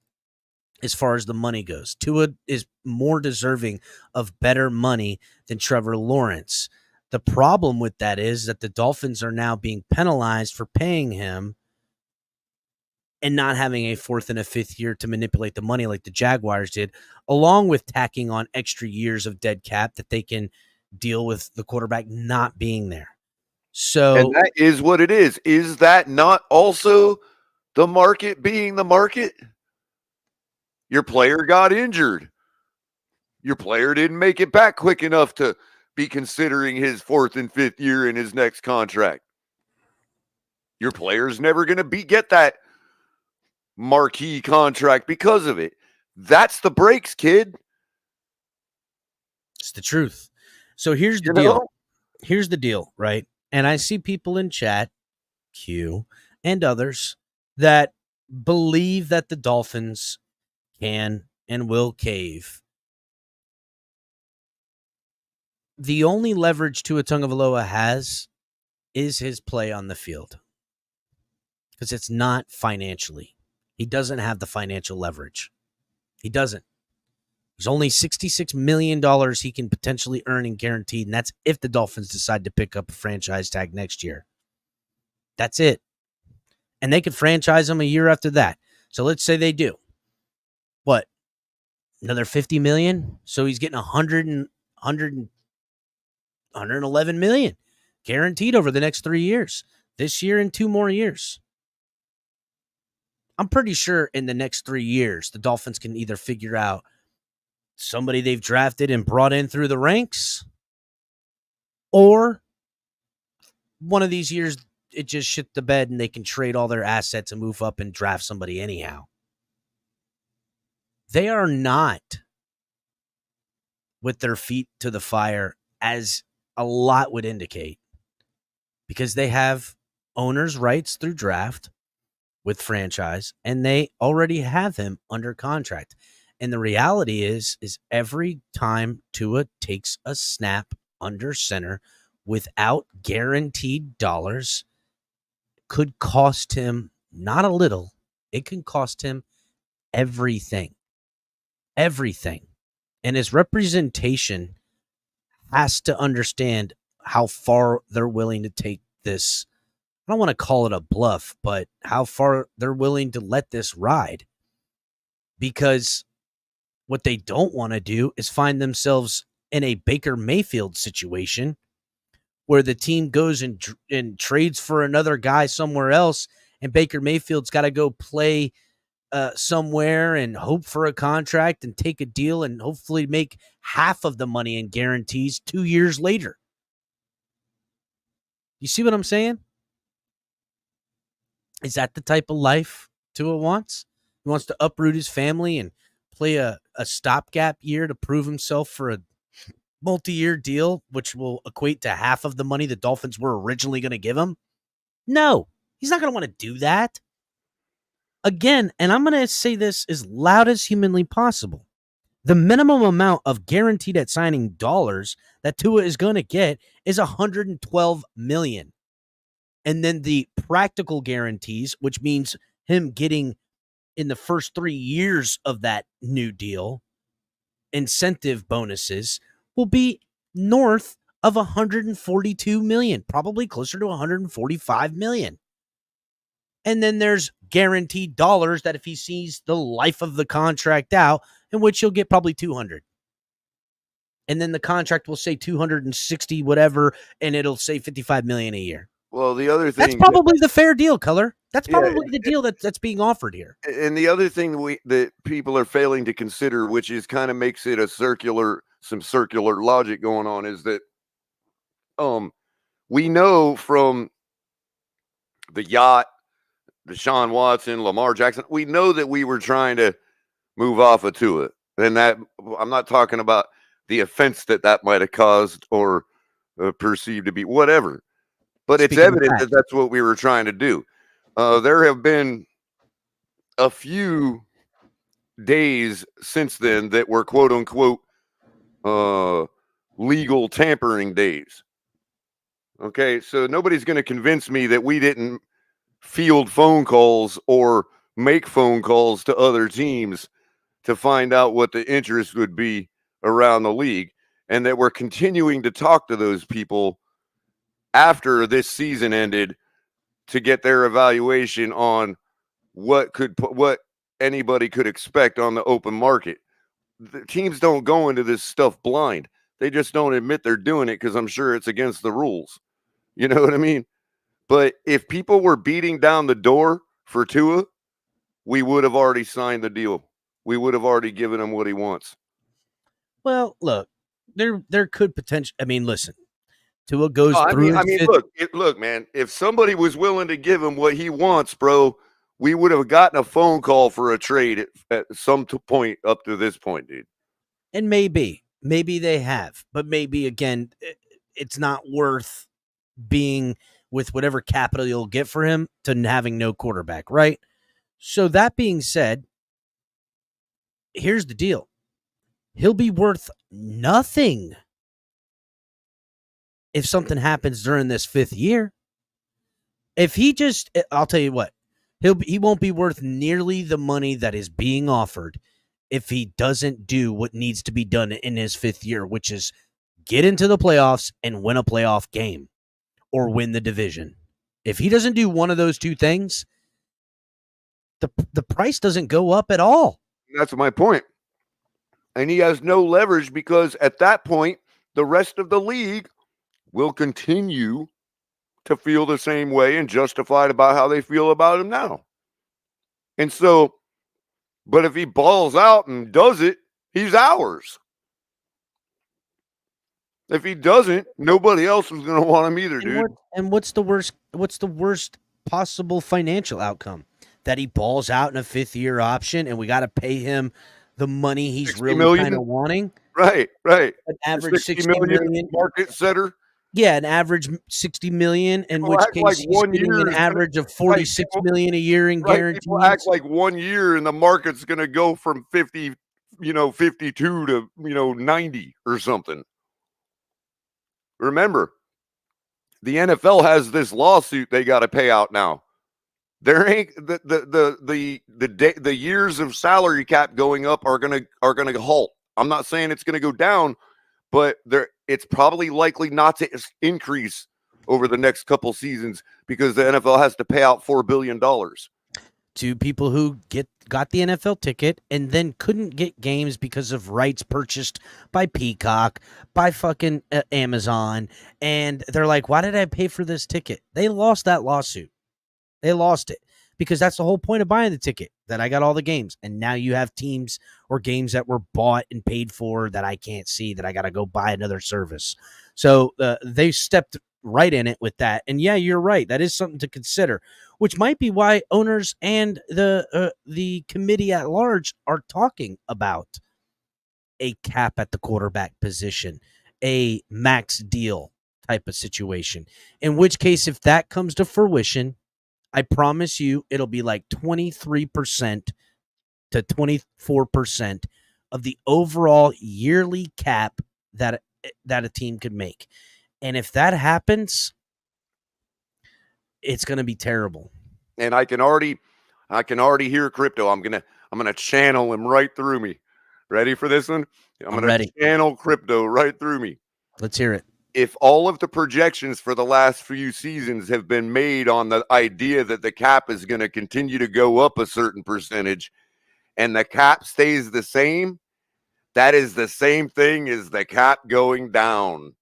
S1: As far as the money goes. Tua is more deserving of better money than Trevor Lawrence. The problem with that is that the Dolphins are now being penalized for paying him and not having a fourth and a fifth year to manipulate the money like the Jaguars did, along with tacking on extra years of dead cap that they can deal with the quarterback not being there. So,
S6: and that is what it is. Is that not also the market being the market? Your player got injured. Your player didn't make it back quick enough to be considering his fourth and fifth year in his next contract. Your player's never going to get that marquee contract because of it. That's the breaks, kid.
S1: It's the truth. So here's the deal. Here's the deal, right? And I see people in chat, Q, and others that believe that the Dolphins can and will cave. The only leverage Tua Tagovailoa has is his play on the field. Because it's not financially. He doesn't have the financial leverage. He doesn't. There's only $66 million he can potentially earn in guaranteed, and that's if the Dolphins decide to pick up a franchise tag next year. That's it. And they could franchise him a year after that. So let's say they do. What? Another $50 million? So he's getting $111 million guaranteed over the next 3 years. This year and 2 more years. I'm pretty sure in the next 3 years, the Dolphins can either figure out somebody they've drafted and brought in through the ranks, or one of these years, it just shit the bed and they can trade all their assets and move up and draft somebody anyhow. They are not with their feet to the fire, as a lot would indicate, because they have owners' rights through draft with franchise, and they already have him under contract. And the reality is every time Tua takes a snap under center without guaranteed dollars could cost him not a little. It can cost him everything. Everything. And his representation has to understand how far they're willing to take this. I don't want to call it a bluff, but how far they're willing to let this ride. Because what they don't want to do is find themselves in a Baker Mayfield situation where the team goes and trades for another guy somewhere else, and Baker Mayfield's got to go play somewhere and hope for a contract and take a deal and hopefully make half of the money in guarantees 2 years later. You see what I'm saying? Is that the type of life Tua wants? He wants to uproot his family and play a stopgap year to prove himself for a multi-year deal, which will equate to half of the money the Dolphins were originally going to give him? No, he's not going to want to do that. Again, and I'm going to say this as loud as humanly possible. The minimum amount of guaranteed at signing dollars that Tua is going to get is $112 million. And then the practical guarantees, which means him getting in the first 3 years of that new deal, incentive bonuses will be north of $142 million, probably closer to $145 million. And then there's guaranteed dollars that if he sees the life of the contract out, in which he'll get probably 200. And then the contract will say 260 whatever, and it'll say $55 million a year.
S6: Well, the other
S1: That's
S6: thing
S1: probably the fair deal, Color. That's
S6: Yeah,
S1: probably the deal that's being offered here.
S6: and the other thing that people are failing to consider, which is kind of makes it some circular logic going on, is that we know from the yacht, Deshaun Watson, Lamar Jackson, we know that we were trying to move off of Tua. And that I'm not talking about the offense that might have caused or perceived to be whatever, but it's
S1: Speaking of
S6: evident that
S1: fact.
S6: that's what we were trying to do. There have been a few days since then that were quote unquote legal tampering days. Okay, so nobody's going to convince me that we didn't field phone calls or make phone calls to other teams to find out what the interest would be around the league, and that we're continuing to talk to those people after this season ended to get their evaluation on what anybody could expect on the open market. The teams don't go into this stuff blind. They just don't admit they're doing it because I'm sure it's against the rules. You know what I mean? But if people were beating down the door for Tua, we would have already signed the deal. We would have already given him what he wants.
S1: Well, look, there could potentially. I mean, listen, Tua goes through.
S6: Look, man. If somebody was willing to give him what he wants, bro, we would have gotten a phone call for a trade at some point up to this point, dude.
S1: And maybe they have, but maybe again, it's not worth being with whatever capital you'll get for him to having no quarterback, right? So that being said, here's the deal. He'll be worth nothing if something happens during this 5th year. If he just, I'll tell you what, he won't be worth nearly the money that is being offered if he doesn't do what needs to be done in his 5th year, which is get into the playoffs and win a playoff game or win the division. If he doesn't do one of those two things, the price doesn't go up at all.
S6: That's my point. And he has no leverage because at that point, the rest of the league will continue to feel the same way and justified about how they feel about him now. And so, but if he balls out and does it, he's ours. If he doesn't, nobody else is going to want him either, dude.
S1: What's the worst possible financial outcome? That he balls out in a 5th year option and we got to pay him the money he's really kind of wanting.
S6: Right.
S1: An average 60 million
S6: market setter.
S1: Yeah, an average 60 million, in which case he's getting an average of 46 million a year in guarantees.
S6: People act like 1 year and the market's going to go from 50, 52 to, 90 or something. Remember, the NFL has this lawsuit they got to pay out now. There ain't the years of salary cap going up are gonna halt. I'm not saying it's gonna go down, but it's probably likely not to increase over the next couple seasons because the NFL has to pay out $4 billion
S1: to people who got the NFL ticket and then couldn't get games because of rights purchased by Peacock, by fucking Amazon, and they're like, "Why did I pay for this ticket?" They lost that lawsuit. They lost it because that's the whole point of buying the ticket, that I got all the games. And now you have teams or games that were bought and paid for that I can't see, that I got to go buy another service. So they stepped right in it with that. And yeah, you're right. That is something to consider, which might be why owners and the committee at large are talking about a cap at the quarterback position, a max deal type of situation, in which case, if that comes to fruition, I promise you it'll be like 23% to 24% of the overall yearly cap that a team could make. And if that happens, it's going to be terrible.
S6: And I can already hear crypto. I'm going to channel him right through me. Ready for this one? I'm going to channel crypto right through me.
S1: Let's hear it.
S6: If all of the projections for the last few seasons have been made on the idea that the cap is going to continue to go up a certain percentage and the cap stays the same, that is the same thing as the cap going down.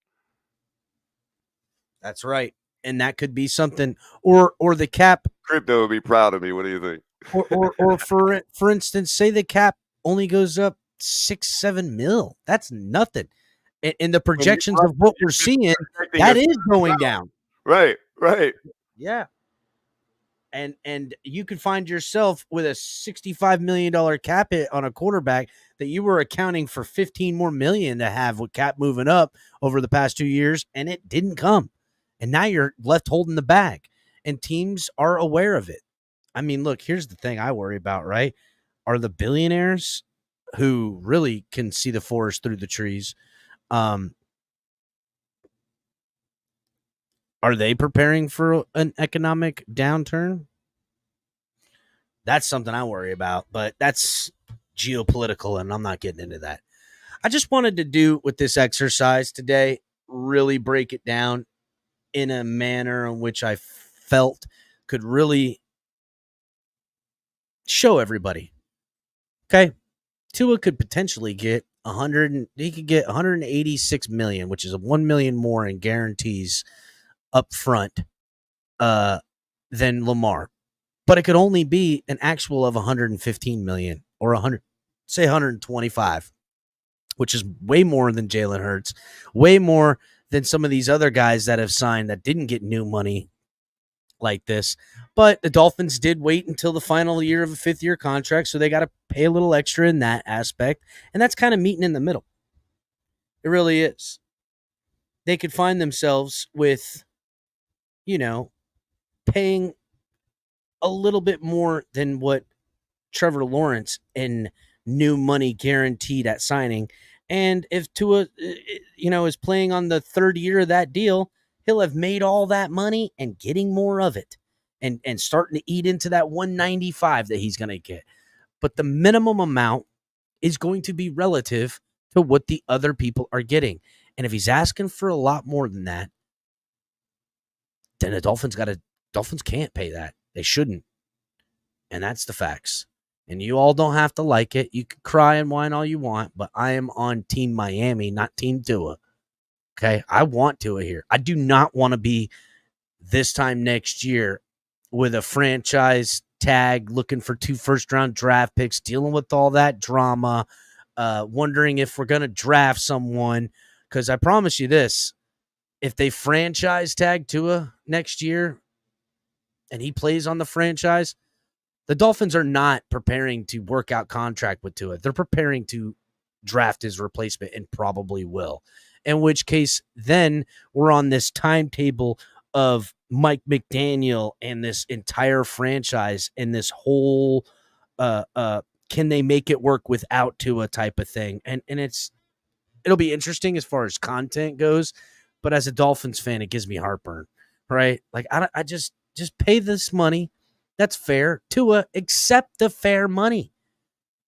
S1: That's right. And that could be something, or the cap,
S6: Crypto would be proud of me. What do you think?
S1: or for instance, say the cap only goes up 6-7 mil. That's nothing. In the projections of what we're seeing, that is going down.
S6: Right.
S1: Yeah. And you could find yourself with a $65 million cap hit on a quarterback that you were accounting for 15 more million to have with cap moving up over the past 2 years, and it didn't come. And now you're left holding the bag, and teams are aware of it. I mean, look, here's the thing I worry about, right? Are the billionaires who really can see the forest through the trees, are they preparing for an economic downturn? That's something I worry about, but that's geopolitical, and I'm not getting into that. I just wanted to do with this exercise today, really break it down in a manner in which I felt could really show everybody. Okay, Tua could potentially get 186 million, which is a 1 million more in guarantees up front than Lamar. But it could only be an actual of 115 million or 125, which is way more than Jalen Hurts, way more than some of these other guys that have signed that didn't get new money like this. But the Dolphins did wait until the final year of a 5th-year contract, so they got to pay a little extra in that aspect, and that's kind of meeting in the middle. It really is. They could find themselves with, paying a little bit more than what Trevor Lawrence in new money guaranteed at signing. And if Tua, is playing on the 3rd year of that deal, he'll have made all that money and getting more of it and starting to eat into that 195 that he's going to get. But the minimum amount is going to be relative to what the other people are getting. And if he's asking for a lot more than that, then the Dolphins can't pay that. They shouldn't. And that's the facts. And you all don't have to like it. You can cry and whine all you want, but I am on Team Miami, not Team Tua. Okay? I want Tua here. I do not want to be this time next year with a franchise tag, looking for 2 first-round draft picks, dealing with all that drama, wondering if we're going to draft someone. Because I promise you this, if they franchise tag Tua next year and he plays on the franchise, the Dolphins are not preparing to work out contract with Tua. They're preparing to draft his replacement and probably will. In which case, then we're on this timetable of Mike McDaniel and this entire franchise and this whole can they make it work without Tua type of thing. And it'll be interesting as far as content goes, but as a Dolphins fan, it gives me heartburn, right? Like I just pay this money. That's fair. Tua, accept the fair money.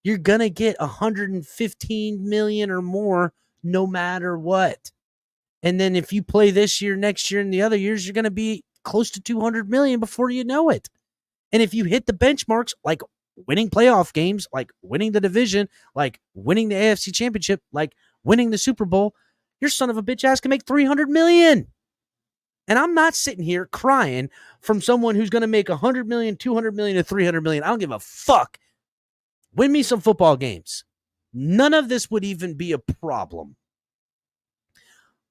S1: You're going to get 115 million or more no matter what. And then if you play this year, next year, and the other years, you're going to be close to 200 million before you know it. And if you hit the benchmarks, like winning playoff games, like winning the division, like winning the AFC Championship, like winning the Super Bowl, your son of a bitch ass can make 300 million. And I'm not sitting here crying from someone who's going to make 100 million, 200 million, to 300 million. I don't give a fuck. Win me some football games. None of this would even be a problem.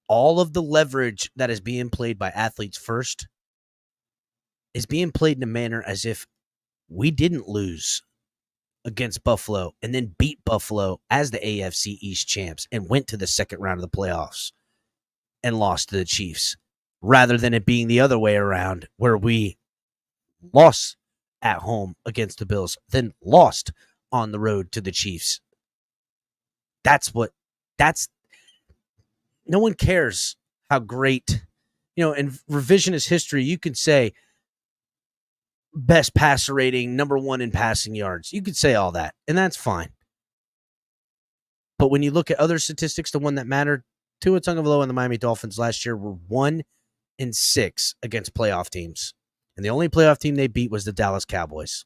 S1: All of the leverage that is being played by athletes first is being played in a manner as if we didn't lose against Buffalo and then beat Buffalo as the AFC East champs and went to the second round of the playoffs and lost to the Chiefs, rather than it being the other way around where we lost at home against the Bills, then lost on the road to the Chiefs. No one cares how great, in revisionist history, you could say best passer rating, number 1 in passing yards. You could say all that, and that's fine. But when you look at other statistics, the one that mattered, Tua Tagovailoa and the Miami Dolphins last year were 1-6 against playoff teams. And the only playoff team they beat was the Dallas Cowboys.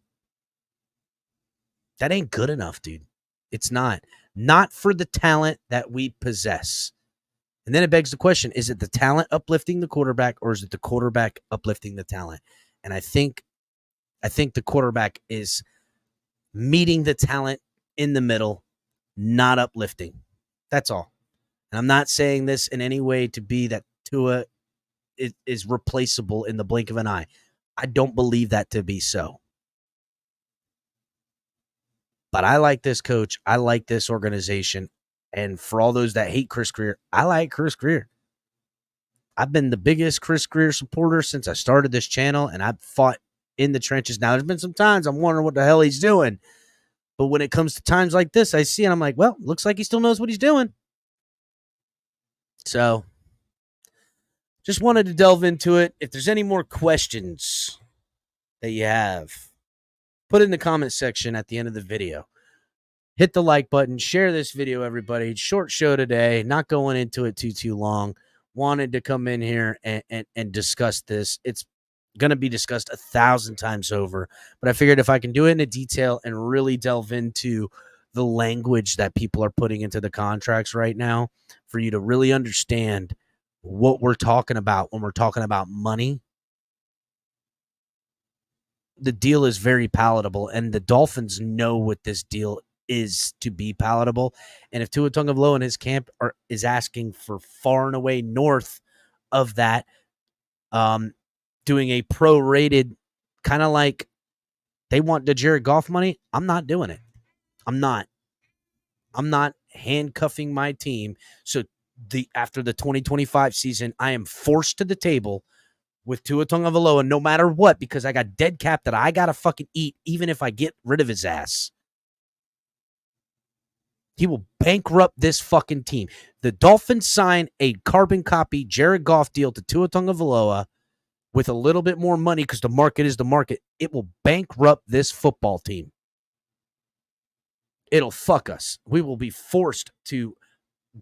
S1: That ain't good enough, dude. It's not. Not for the talent that we possess. And then it begs the question, is it the talent uplifting the quarterback or is it the quarterback uplifting the talent? And I think the quarterback is meeting the talent in the middle, not uplifting. That's all. And I'm not saying this in any way to be that Tua is replaceable in the blink of an eye. I don't believe that to be so. But I like this coach. I like this organization. And for all those that hate Chris Grier, I like Chris Grier. I've been the biggest Chris Grier supporter since I started this channel, and I've fought in the trenches. Now, there's been some times I'm wondering what the hell he's doing. But when it comes to times like this, I see and I'm like, well, looks like he still knows what he's doing. So, just wanted to delve into it. If there's any more questions that you have, put it in the comment section at the end of the video. Hit the like button. Share this video, everybody. Short show today. Not going into it too long. Wanted to come in here and discuss this. It's going to be discussed 1,000 times over. But I figured if I can do it in a detail and really delve into the language that people are putting into the contracts right now for you to really understand what we're talking about when we're talking about money, the deal is very palatable, and the Dolphins know what this deal is to be palatable. And if Tua Tagovailoa and his camp is asking for far and away north of that, doing a prorated kind of like they want the Jared Goff money, I'm not doing it. I'm not handcuffing my team. So after the 2025 season, I am forced to the table with Tua Tagovailoa no matter what, because I got dead cap that I got to fucking eat even if I get rid of his ass. He will bankrupt this fucking team. The Dolphins sign a carbon copy Jared Goff deal to Tua Tagovailoa with a little bit more money because the market is the market. It will bankrupt this football team. It'll fuck us. We will be forced to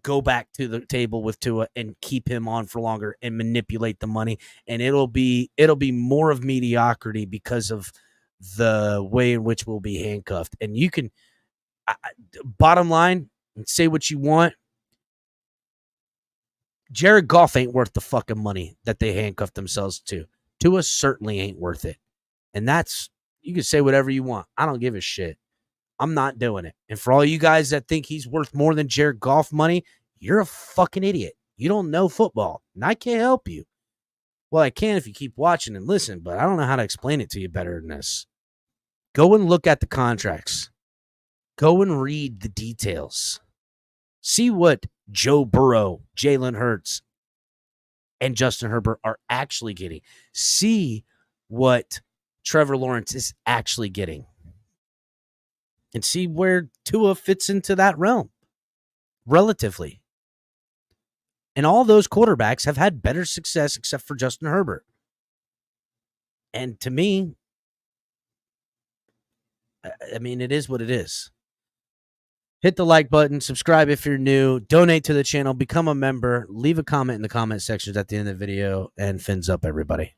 S1: go back to the table with Tua and keep him on for longer and manipulate the money. And it'll be more of mediocrity because of the way in which we'll be handcuffed. And you can, bottom line, and say what you want, Jared Goff ain't worth the fucking money that they handcuffed themselves to. Tua certainly ain't worth it. And that's, you can say whatever you want. I don't give a shit. I'm not doing it. And for all you guys that think he's worth more than Jared Goff money, you're a fucking idiot. You don't know football, and I can't help you. Well, I can if you keep watching and listen, but I don't know how to explain it to you better than this. Go and look at the contracts. Go and read the details. See what Joe Burrow, Jalen Hurts, and Justin Herbert are actually getting. See what Trevor Lawrence is actually getting. And see where Tua fits into that realm, relatively. And all those quarterbacks have had better success except for Justin Herbert. And to me, I mean, it is what it is. Hit the like button, subscribe if you're new, donate to the channel, become a member, leave a comment in the comment sections at the end of the video, and fins up, everybody.